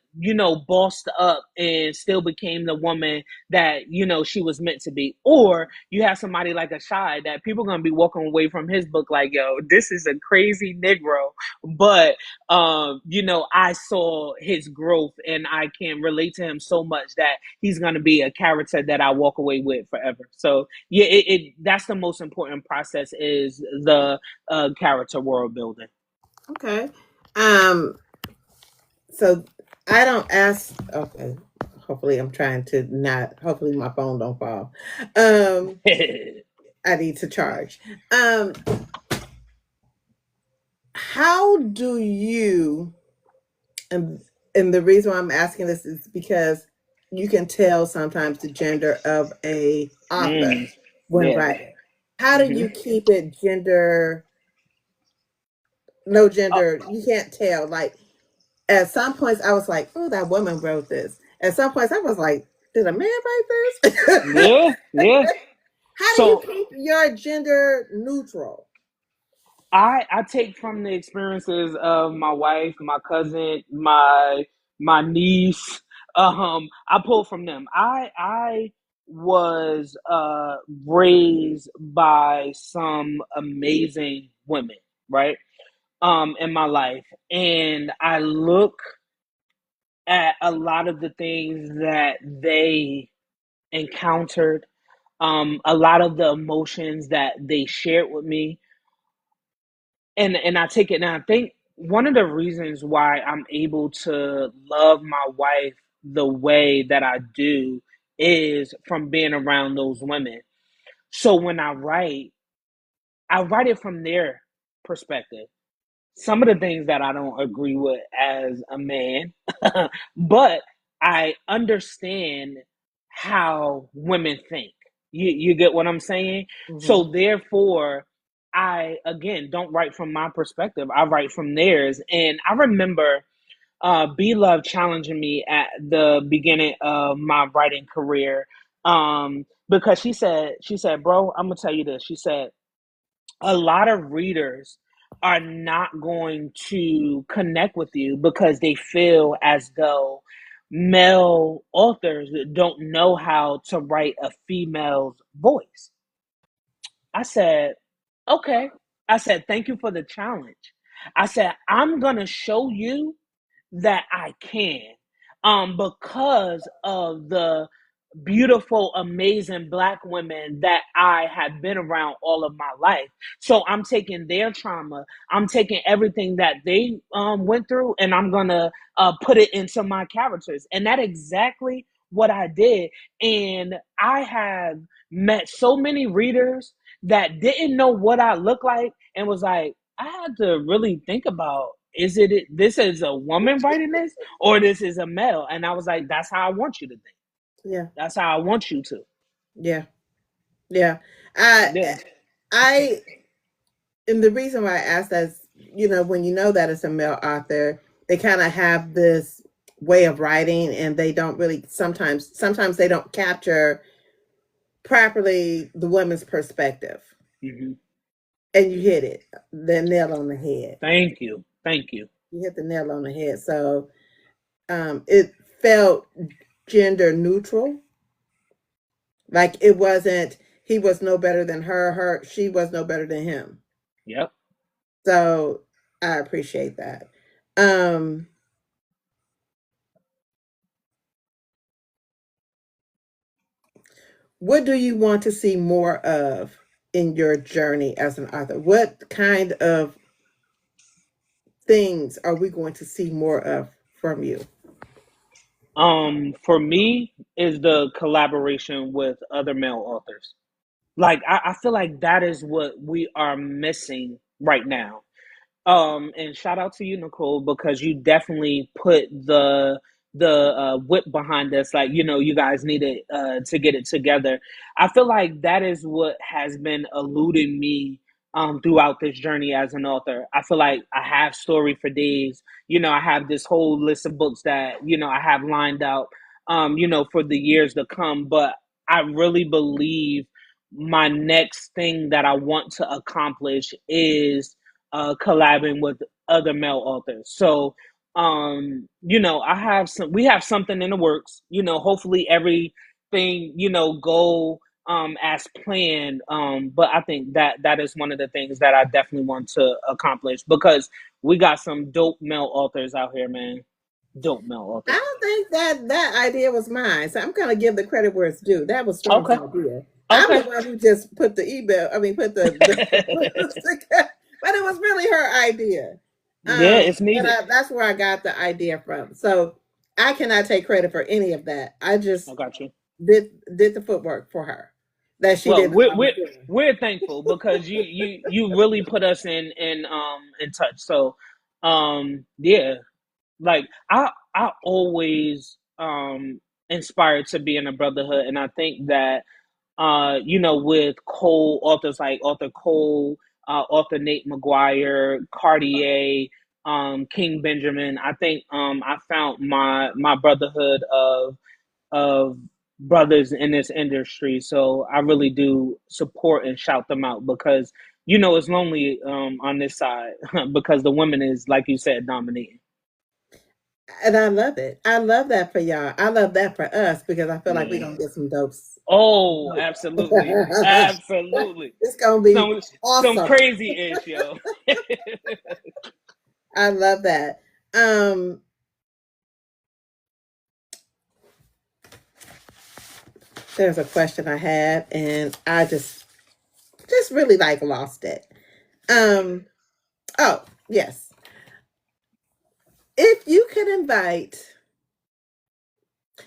bossed up and still became the woman that, she was meant to be. Or you have somebody like a Shy that people are gonna be walking away from his book like, yo, this is a crazy Negro. But I saw his growth and I can relate to him so much that he's gonna be a character that I walk away with forever. So yeah, that's the most important process is the character world building. Okay. Um. So I don't ask. Okay. Hopefully, I'm trying to not. Hopefully, my phone don't fall. Um. I need to charge. How do you and and the reason why I'm asking this is because you can tell sometimes the gender of a author mm, when yeah. writing. How do Hmm. you keep it gender no gender? You can't tell. Like at some points I was like, oh, that woman wrote this. At some points I was like, did a man write this? Yeah, yeah. How do you So keep your gender neutral? I take from the experiences of my wife, my cousin, my niece. I pull from them. I was raised by some amazing women, right? In my life, and I look at a lot of the things that they encountered, a lot of the emotions that they shared with me, and I take it now. I think one of the reasons why I'm able to love my wife the way that I do is from being around those women. So when I write it from their perspective. Some of the things that I don't agree with as a man, but I understand how women think. You get what I'm saying? Mm-hmm. So therefore, I again don't write from my perspective. I write from theirs. And I remember B Love challenging me at the beginning of my writing career. Because she said, bro, I'm gonna tell you this. She said, a lot of readers are not going to connect with you because they feel as though male authors don't know how to write a female's voice. I said, okay. I said, thank you for the challenge. I said, I'm going to show you that I can, because of the beautiful, amazing Black women that I have been around all of my life. So I'm taking their trauma, I'm taking everything that they went through, and I'm gonna put it into my characters. And that's exactly what I did. And I have met so many readers that didn't know what I look like and was like, I had to really think about, is it this is a woman writing this or this is a male? And I was like, that's how I want you to think. Yeah. That's how I want you to. Yeah. Yeah. I Yeah. I and the reason why I asked that is, when you know that it's a male author, they kind of have this way of writing, and they don't really sometimes they don't capture properly the woman's perspective. Hmm. And you hit it, the nail on the head. Thank you. Thank you. You hit the nail on the head. So it felt gender neutral. Like it wasn't, he was no better than she was no better than him. Yep. So I appreciate that. Um, what do you want to see more of in your journey as an author? What kind of things are we going to see more of from you? For me is the collaboration with other male authors. Like I feel like that is what we are missing right now. And shout out to you, Nicole, because you definitely put the whip behind us. Like, you guys needed to get it together. I feel like that is what has been eluding me throughout this journey as an author. I feel like I have story for days. I have this whole list of books that I have lined out. For the years to come. But I really believe my next thing that I want to accomplish is collabing with other male authors. So, we have something in the works. Hopefully everything, go as planned. But I think that is one of the things that I definitely want to accomplish because we got some dope male authors out here, man. Dope male I authors. don't think that idea was mine, so I'm going to give the credit where it's due. That was Storm's Okay. idea. I'm the Okay. one who just put the email. I mean, put but it was really her idea. Yeah, it's But needed. that's where I got the idea from. So I cannot take credit for any of that. I just I got you. did the footwork for her that she Well, didn't know we're I was we're doing. we're thankful because you really put us in touch. So, yeah, like I always inspired to be in a brotherhood, and I think that with Cole authors like Arthur Cole, author Nate McGuire, Cartier, King Benjamin, I think I found my brotherhood of brothers in this industry. So I really do support and shout them out because it's lonely on this side because the women is, like you said, dominating. And I love it. I love that for y'all. I love that for us because I feel like we're Yeah. gonna get some dopes. Oh, absolutely, absolutely. It's gonna be Some awesome. crazy ish, yo. I love that. There's a question I had, and I just really like lost it. Um. Oh yes, if you could invite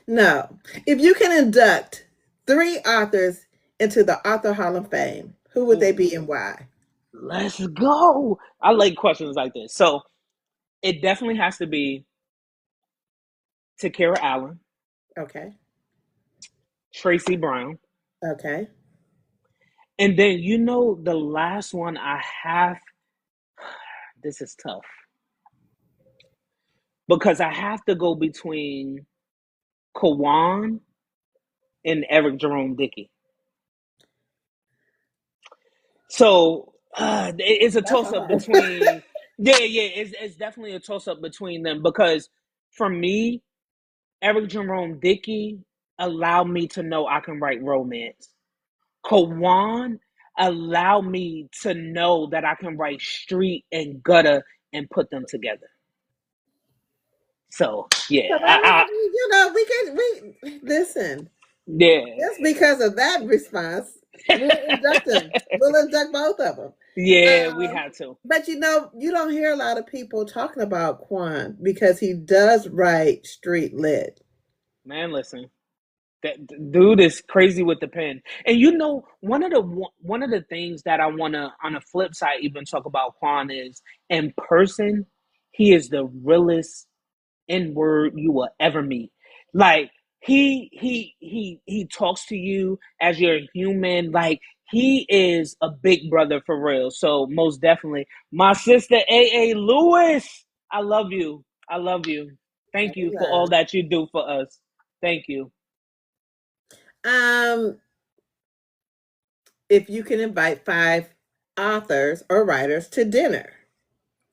no, if you can induct three authors into the Author Hall of Fame, who would they Ooh, be and why? let's go. I like questions like this. So it definitely has to be Takira Allen, Okay. Tracy Brown, Okay. and then the last one I have. This is tough because I have to go between Kawan and Eric Jerome Dickey. So it's a That's toss up hard. between. Yeah, it's definitely a toss up between them because for me, Eric Jerome Dickey allowed me to know I can write romance. Kawan allowed me to know that I can write street and gutter and put them together. So yeah, But I mean, we can we listen. yeah, Just because of that response, we'll induct them. We'll induct both of them. yeah, we Um, had to. but you don't hear a lot of people talking about Quan because he does write street lit. Man, listen, that dude is crazy with the pen. And one of the things that I want to on the flip side even talk about Quan is in person, he is the realest N word you will ever meet. Like he talks to you as you're a human. Like he is a big brother for real. So most definitely, my sister A. Lewis, I love you. I love you. Thank you for all Amen. that you do for us. Thank you. Um, if you can invite five authors or writers to dinner,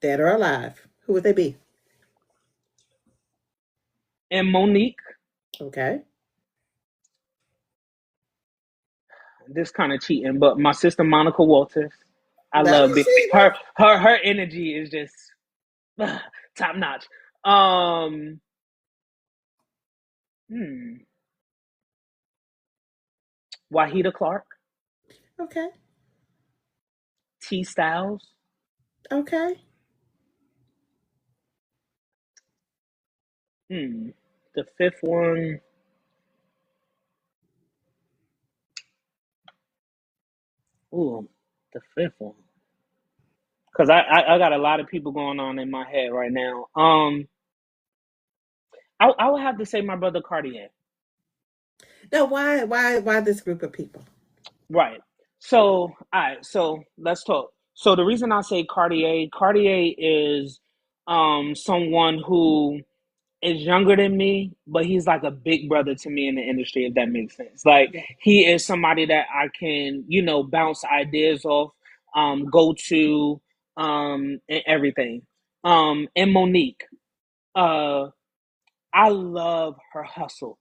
dead or alive, who would they be? And Monique, Okay. this kind of cheating, but my sister Monica Walters, I That love was it. cheating. Her energy is just top notch. Um, hmm, Wahida Clark, Okay. T Styles. Okay. Hmm. The fifth one. Ooh, the fifth one. Because I got a lot of people going on in my head right now. I would have to say my brother Cartier. Now, why this group of people? Right. So, all right. So let's talk. So the reason I say Cartier is someone who is younger than me, but he's like a big brother to me in the industry, if that makes sense. Like Yeah. he is somebody that I can, bounce ideas off, go to, and everything. And Monique, uh, I love her hustle.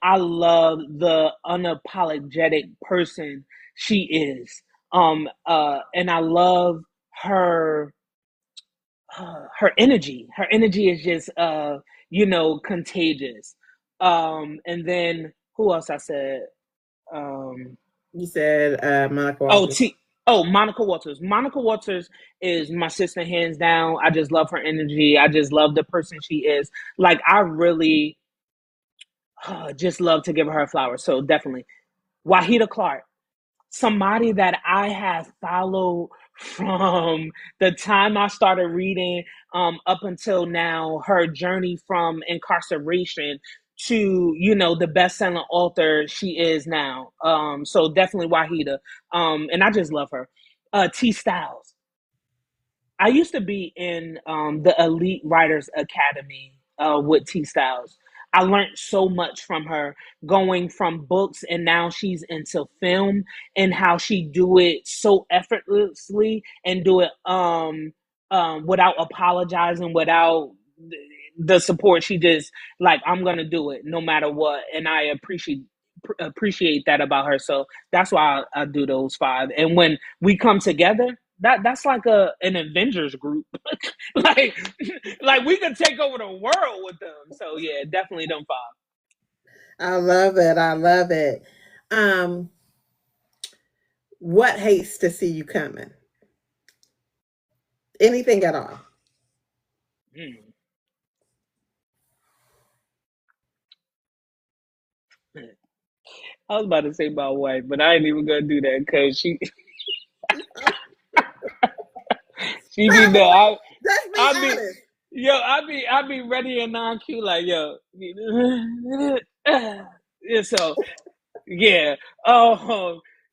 I love the unapologetic person she is. And I love her her energy. Her energy is just contagious. And then who else I said? Um You said Monica oh Walters. T Monica Waters. Monica Waters is my sister hands down. I just love her energy. I just love the person she is. Like I really just love to give her flowers. So definitely. Wahida Clark, somebody that I have followed from the time I started reading up until now, her journey from incarceration to the best-selling author she is now. So definitely Wahida, and I just love her. T Styles, I used to be in the Elite Writers Academy with T Styles. I learned so much from her, going from books and now she's into film, and how she do it so effortlessly and do it without apologizing, without the support. She just like, I'm gonna do it no matter what, and I appreciate that about her. So that's why I do those five. And when we come together, that's like an Avengers group. like like we could take over the world with them. So yeah, definitely them five. I love it. I love it. Um, what hates to see you coming? Anything at all? Hmm. I was about to say my wife, but I ain't even gonna do that because she be there. Probably. Let's be I be honest. yo, I be ready and non cue like yo. Yeah, so yeah.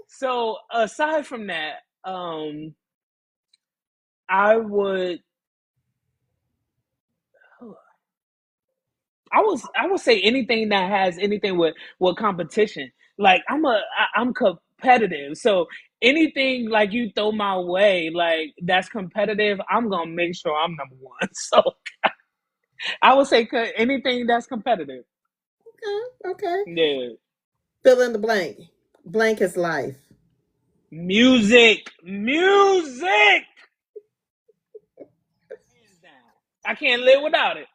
So aside from that, I would I would say anything that has anything with competition. Like I'm competitive. So anything like you throw my way, like that's competitive, I'm gonna make sure I'm number one. So I would say anything that's competitive. Okay. Okay. Yeah. Fill in the blank. Blank is life. Music. Music. Hands down. I can't live without it.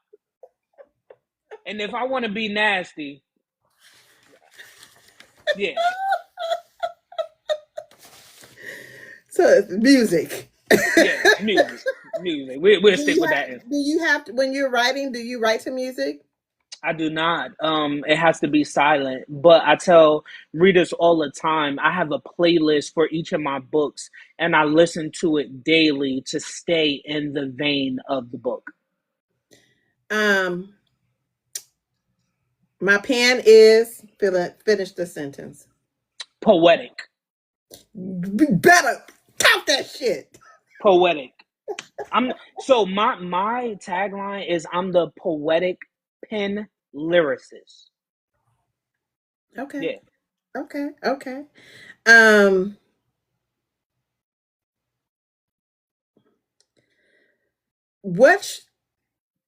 And if I want to be nasty, yeah. So it's music. Yeah, music. Music. We'll Do stick you with that. have to, when you're writing, do you write to music? I do not. It has to be silent. But I tell readers all the time, I have a playlist for each of my books, and I listen to it daily to stay in the vein of the book. Um, my pen is finish the sentence. Poetic. Better talk that shit. Poetic. I'm so my tagline is I'm the poetic pen lyricist. Okay. Yeah. Okay. Okay. Um, what's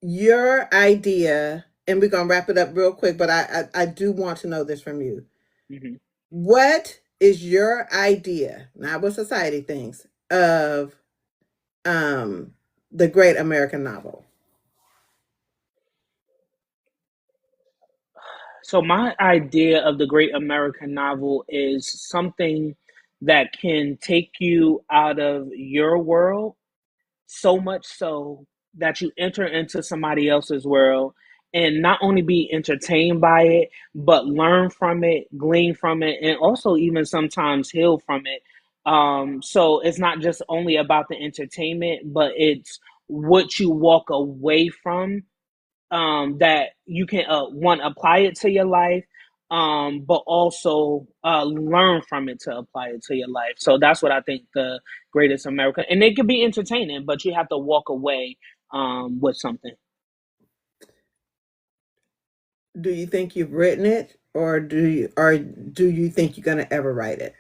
your idea? And we're gonna wrap it up real quick, but I do want to know this from you. Hmm. What is your idea, not what society thinks, of um the great American novel? So my idea of the great American novel is something that can take you out of your world so much so that you enter into somebody else's world and not only be entertained by it, but learn from it, glean from it, and also even sometimes heal from it. So it's not just only about the entertainment, but it's what you walk away from, that you can one apply it to your life, but also learn from it to apply it to your life. So that's what I think the greatest American, and it can be entertaining, but you have to walk away with something. Do you think you've written it, or do you think you're gonna ever write it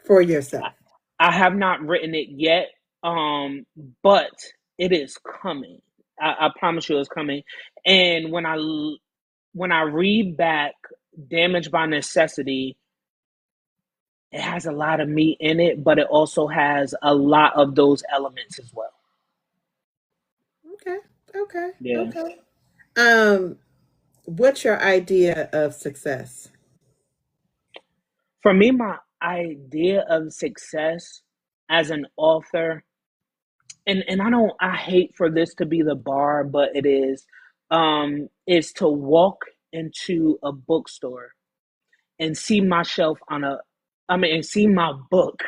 for I, yourself? I have not written it yet, but it is coming. I promise you, it's coming. And when I read back "Damaged by Necessity," it has a lot of meat in it, but it also has a lot of those elements as well. Okay. Okay. Yeah. Okay. Um, what's your idea of success? For me, my idea of success as an author, and I hate for this to be the bar, but it is to walk into a bookstore and see my shelf on a, I mean, and see my book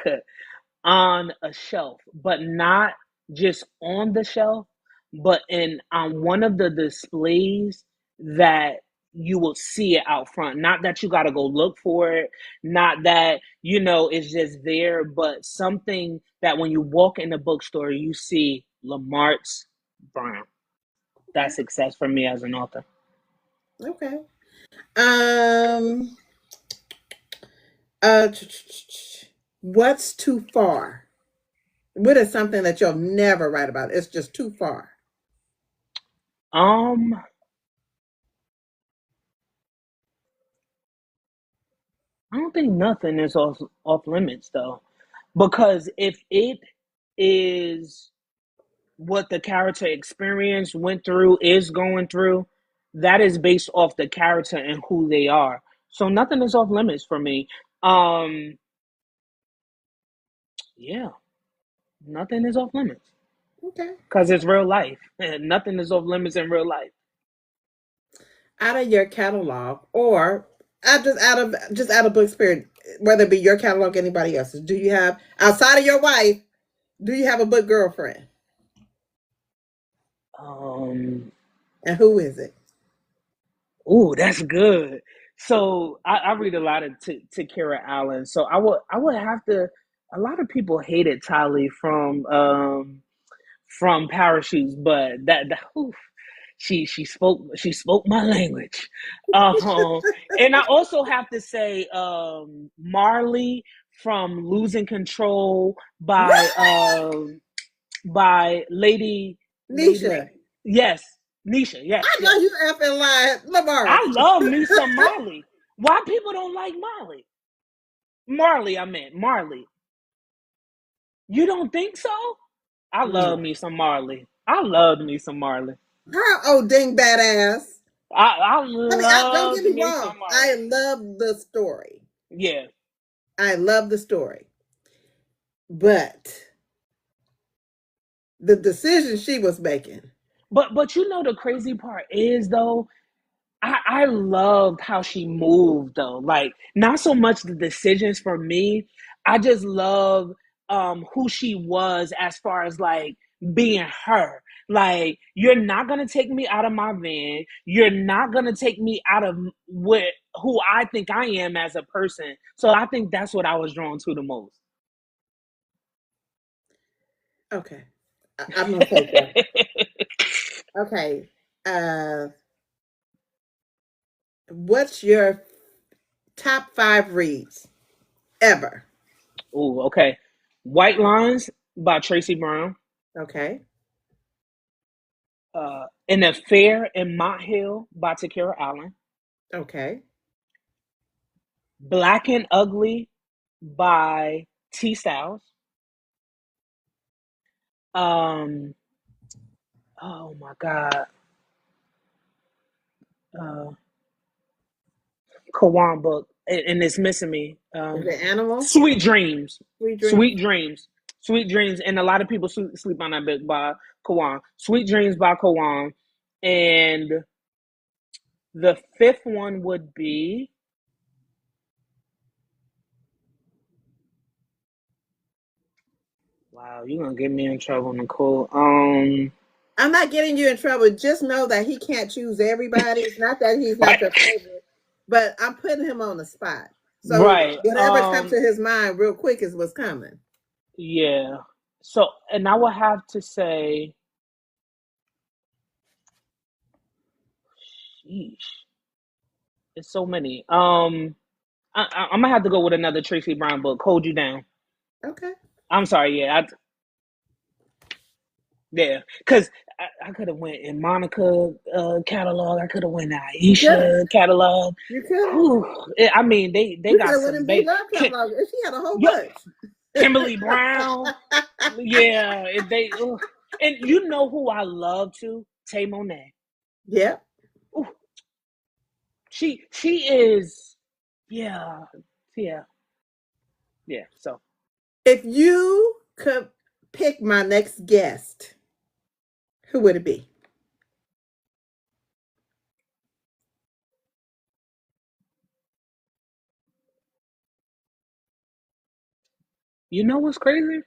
on a shelf, but not just on the shelf, but in on one of the displays that you will see it out front. Not that you got to go look for it, not that it's just there, but something that when you walk in the bookstore, you see Lamartz Brown. Okay. That's success for me as an author. Okay. Um, uh, what's too far? What is something that you'll never write about? It's just too far. Um, I don't think nothing is off limits though, because if it is what the character experience went through is going through, that is based off the character and who they are. So nothing is off limits for me. Um, yeah, nothing is off limits Okay. because it's real life. And nothing is off limits in real life. Out of your catalog, or out of book spirit, whether it be your catalog or anybody else's, do you have, outside of your wife, do you have a book girlfriend? Um, And who is it? oh, that's good. So I read a lot of to Kara Allen. So I would have to. A lot of people hated Tali from Parachutes, but that oof, she spoke my language. Um, and I also have to say Marley from Losing Control by Lady Nisha. yes, Nisha, yes, I know yes. you effing lying. I Lamartz. love me some Molly. Why people don't like Molly? Marley, I meant Marley. You don't think so? I love No. me some Marley. I loved me some Marley. Her old ding badass. I I mean, don't get loved me me wrong. some I Marley. love the story. Yeah. I love the story. But the decision she was making. But you know the crazy part is though, I loved how she moved though. Like not so much the decisions for me. I just love who she was as far as like being her. Like you're not gonna take me out of my van. You're not gonna take me out of what who I think I am as a person. So I think that's what I was drawn to the most. Okay. I'm gonna take that. Okay. Uh what's your top 5 reads ever? Ooh, okay. White Lines by Tracy Brown. Okay. An Affair in Mont Hill by Takira Allen. Okay. Black and Ugly by T Styles. Um, oh my God. Uh, Kawan book, and it's missing me. Is it animal? Sweet Dreams. Sweet dreams? Sweet Dreams. Sweet Dreams. And a lot of people sleep on that book by Kawan. Sweet Dreams by Kawan. And the fifth one would be, wow, you're going to get me in trouble, Nicole. I'm not getting you in trouble. Just know that he can't choose everybody. It's not that he's not Right. your favorite, but I'm putting him on the spot. So Right. whatever comes to his mind real quick is what's coming. Yeah. So, and I would have to say, sheesh, it's so many. I'm gonna have to go with another Tracy Brown book. Hold You Down. Okay. I'm sorry. Yeah, yeah, because I could have went in Monica catalog. I could have went in You could have. Aisha catalog. You could have. Whew. I mean, they You could got have went some in B bait. Love catalog. She had a whole Yo, bunch. Kimberly Brown. Yeah, they. Ugh. And you know who I love too? Tay Monet. Yep. Ooh, she is. Yeah, yeah, yeah. So If you could pick my next guest, who would it be? you know what's crazy?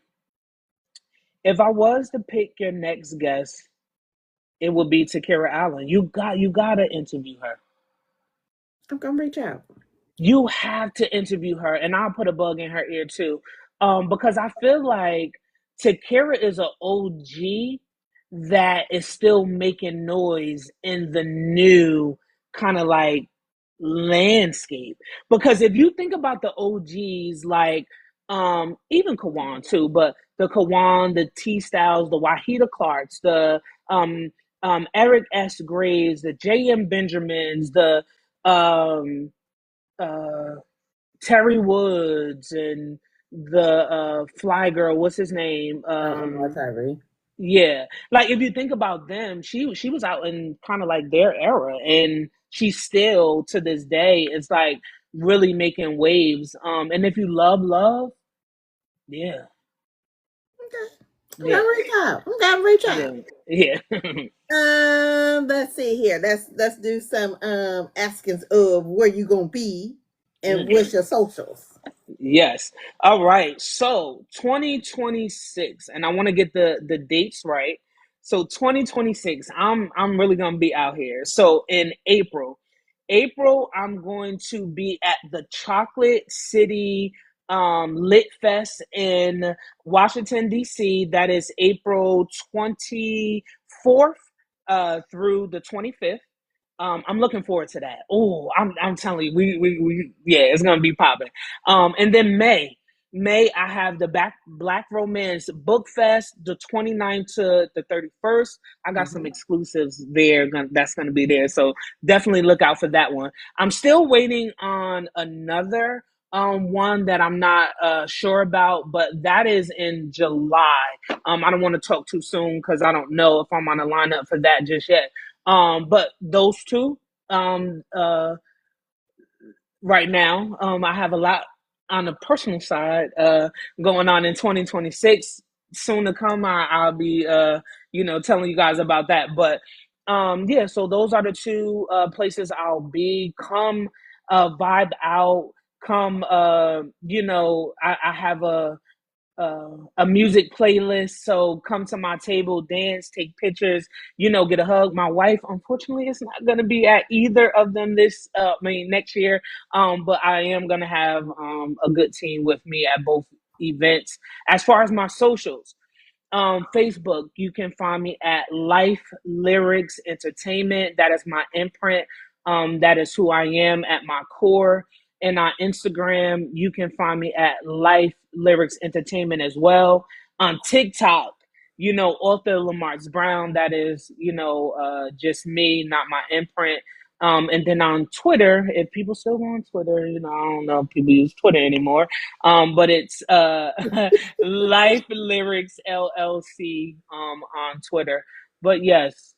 If I was to pick your next guest, it would be Takira Allen. You gotta interview her. I'm gonna reach out. You have to interview her, and I'll put a bug in her ear too, because I feel like Takira is an OG that is still making noise in the new kind of like landscape. Because if you think about the OGs, like even Kawan too, but the Kawan, the T Styles, the Wahida Clarks, the Eric S. Graves, the J.M. Benjamins, the um, uh, Terry Woods, and the Fly Girl. What's his name? Omar Tyree. Yeah, like if you think about them, she was out in kind of like their era, and she still to this day. It's like really making waves. And if you love love, yeah, Okay. I'm yeah, gonna reach out. I'm gonna reach out. yeah, yeah. Let's see here. Let's do some askings of where you gonna be and Mhm. what's your socials. Yes. All right. So 2026, and I want to get the dates right. So 2026, I'm really gonna be out here. So in April, I'm going to be at the Chocolate City Lit Fest in Washington D.C. That is April 24th through the 25th. I'm looking forward to that. Oh, I'm telling you, we yeah, it's gonna be popping. And then May, I have the Black Romance Book Fest, the 29th to the 31st. I got some Mm-hmm. exclusives there that's gonna be there, so definitely look out for that one. I'm still waiting on another one that I'm not sure about, but that is in July. I don't want to talk too soon because I don't know if I'm on the lineup for that just yet. But those two, um, uh, right now, I have a lot on the personal side going on in 2026. Soon to come, I'll be, telling you guys about that. But yeah, so those are the two places I'll be. Come vibe out. Come, I have a music playlist. So come to my table, dance, take pictures, get a hug. My wife, unfortunately, is not going to be at either of them next year. But I am going to have a good team with me at both events. As far as my socials, Facebook, you can find me at Life Lyrics Entertainment. That is my imprint. That is who I am at my core. And on Instagram, you can find me at Life Lyrics Entertainment as well. On TikTok, author Lamartz Brown. That is, just me, not my imprint. And then on Twitter, if people still go on Twitter, I don't know if people use Twitter anymore. But it's Life Lyrics LLC on Twitter. But yes,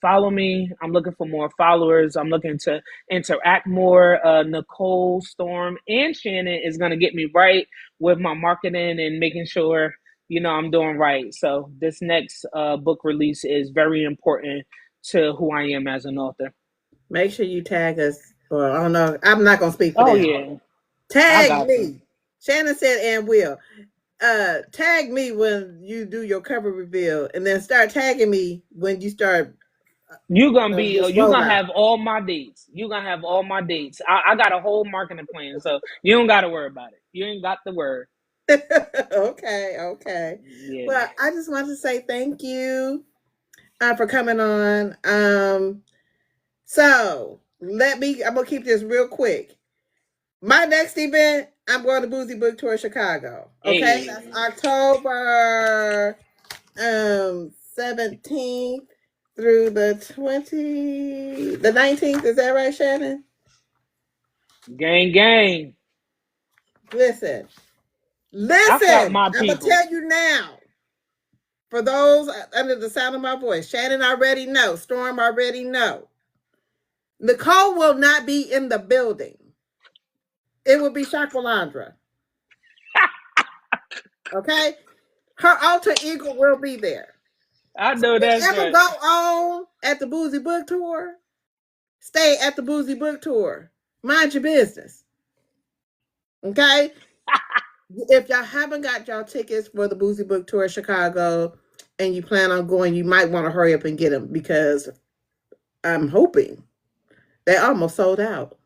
follow me. I'm looking for more followers. I'm looking to interact more. Nicole, Storm, and Shannon is gonna get me right with my marketing and making sure I'm doing right. So this next book release is very important to who I am as an author. Make sure you tag us. Well, I don't know. I'm not gonna speak for Oh them. yeah, I Tag got you. me. Shannon said and will. Tag me when you do your cover reveal, and then start tagging me when you start this You gonna rollout. have all my dates. You gonna have all my dates. I got a whole marketing plan, so you don't got to worry about it. You ain't got to worry. Okay, okay. Yeah. Well, I just want to say thank you for coming on. So I'm gonna keep this real quick. My next event, I'm going to Boozy Book Tour Chicago. Okay, Hey, that's October 17th through the 19th. Is that right, Shannon? gang, gang. Listen, I got listen. my I'm gonna people. tell you now. For those under the sound of my voice, Shannon already know. Storm already know. Nicole will not be in the building. It will be Shaquilandra. Okay? Her alter ego will be there. I know that's Whatever right. go on at the Boozy Book Tour, stay at the Boozy Book Tour. Mind your business. Okay? If y'all haven't got y'all tickets for the Boozy Book Tour Chicago and you plan on going, you might want to hurry up and get them because I'm hoping they almost sold out.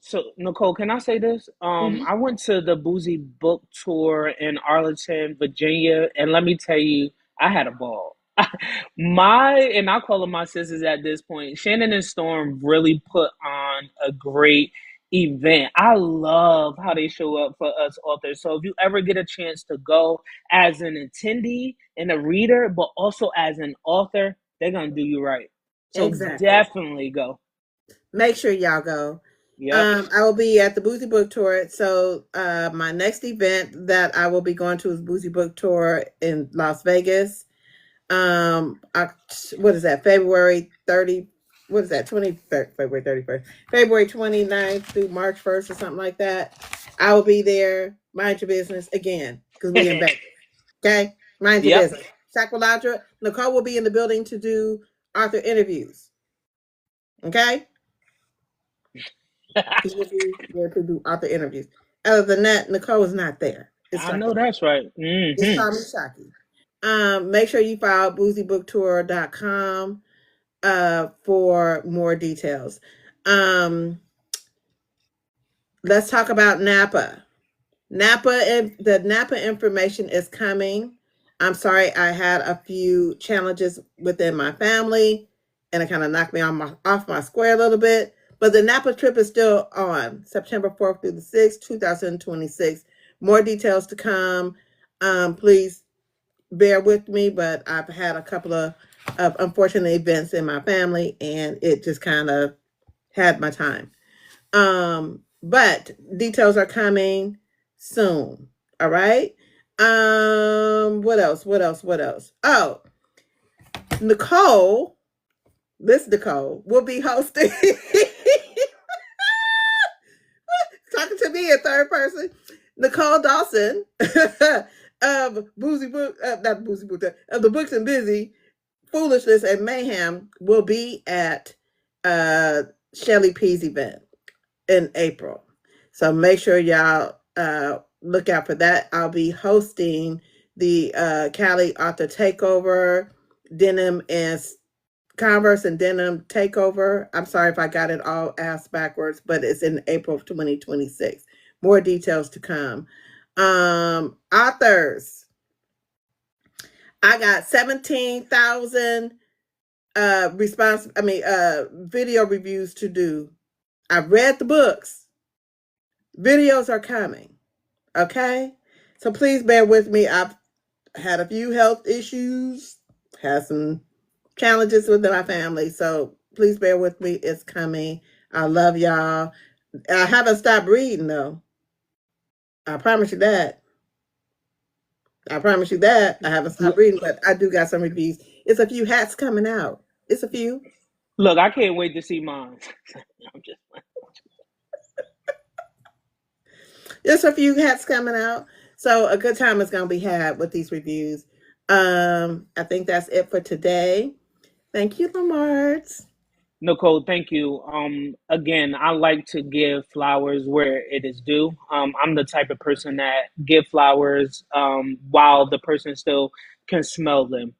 So Nicole, can I say this? Mm-hmm. I went to the Boozy Book Tour in Arlington, Virginia, and let me tell you, I had a ball. And I call them my sisters at this point. Shannon and Storm really put on a great event. I love how they show up for us authors. So if you ever get a chance to go as an attendee and a reader, but also as an author, they're gonna do you right. So Exactly. definitely go. Make sure y'all go. Yep. I will be at the Boozy Book Tour. So my next event that I will be going to is Boozy Book Tour in Las Vegas. What is that? February 30th what is that, 23rd, February 31st, February 29th through March 1st or something like that. I will be there. Mind your business again, because we in Vegas. Okay? Mind your Yep. business. Shaqualadra, Nicole will be in the building to do author interviews. Okay? She will be there to do author interviews. Other than that, Nicole is not there. It's I know Shaki. that's right. Just Hmm. call me Shaki. Make sure you follow boozybooktour.com for more details. Um, let's talk about Napa. The Napa information is coming. I'm sorry, I had a few challenges within my family, and it kind of knocked me off my square a little bit. But the Napa trip is still on September 4th through the 6th, 2026. More details to come. Please bear with me, but I've had a couple of unfortunate events in my family, and it just kind of had my time. But details are coming soon. All right. What else? What else? What else? Oh, Nicole, this Nicole will be hosting talking to me in third person. Nicole Dawson of Boozy Book, not Boozy Book, of the Books and Busy Foolishness and Mayhem will be at Shelly P's event in April. So make sure y'all look out for that. I'll be hosting the Cali Author Takeover, Denim and Converse and Denim Takeover. I'm sorry if I got it all asked backwards, but it's in April of 2026. More details to come. Authors. I got 17,000 video reviews to do. I've read the books. Videos are coming. Okay? So please bear with me. I've had a few health issues, had some challenges within my family. So please bear with me. It's coming. I love y'all. I haven't stopped reading though. I promise you that. I promise you that. I haven't stopped reading, but I do got some reviews. It's a few hats coming out. It's a few. Look, I can't wait to see mine. I'm just There's a few hats coming out. So a good time is going to be had with these reviews. I think that's it for today. Thank you, Lamartz. Nicole, thank you. Again, I like to give flowers where it is due. I'm the type of person that give flowers while the person still can smell them.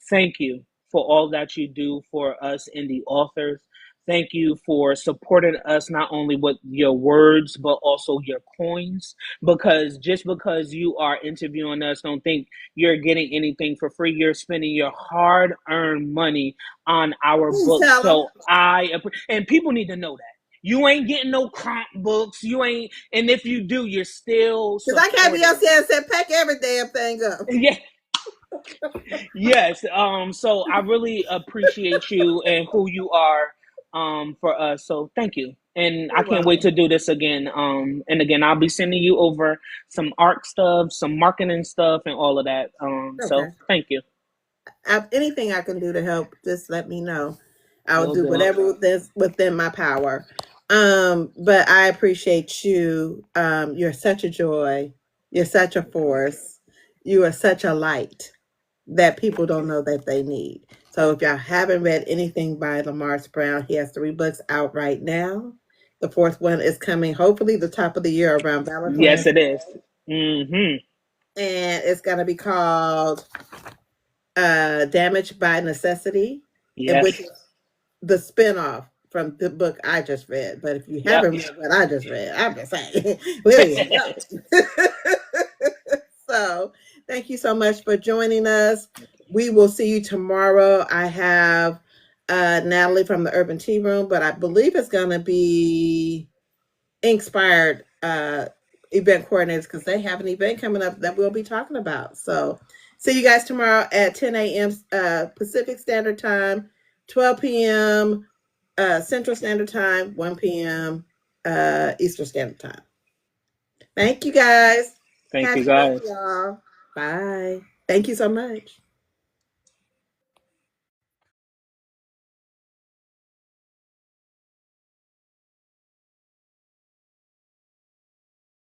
Thank you for all that you do for us indie authors. Thank you for supporting us not only with your words but also your coins. Because just because you are interviewing us, don't think you're getting anything for free. You're spending your hard-earned money on our Please books. tell them. So and people need to know that. You ain't getting no comp books. You ain't, and if you do, you're still Because I can't be supporting. upstairs and say, pack every damn thing up. Yeah, yes. So I really appreciate you and who you are for us. So thank you. And I You're can't wait welcome. to do this again. And again, I'll be sending you over some art stuff, some marketing stuff, and all of that. So Okay. thank you. Anything I can do to help, just let me know. I'll Will do do. whatever that's within my power. But I appreciate you. You're such a joy. You're such a force. You are such a light that people don't know that they need. So if y'all haven't read anything by Lamartz Brown, he has 3 books out right now. The fourth one is coming, hopefully, the top of the year around Yes, Valentine's it Day. is. Mm-hmm. And it's going to be called Damaged by Necessity, and which Yes. is the spinoff from the book I just read. But if you Yep. haven't read what I just read, I'm just saying, where you go. So, thank you so much for joining us. We will see you tomorrow. I have Natalie from the Urban Tea Room, but I believe it's going to be inspired event coordinators because they have an event coming up that we'll be talking about. So, see you guys tomorrow at 10 a.m. Pacific Standard Time, 12 p.m. Central Standard Time, 1 p.m. Eastern Standard Time. Thank you guys. Thank you, Happy book, guys. y'all. Bye. Thank you so much.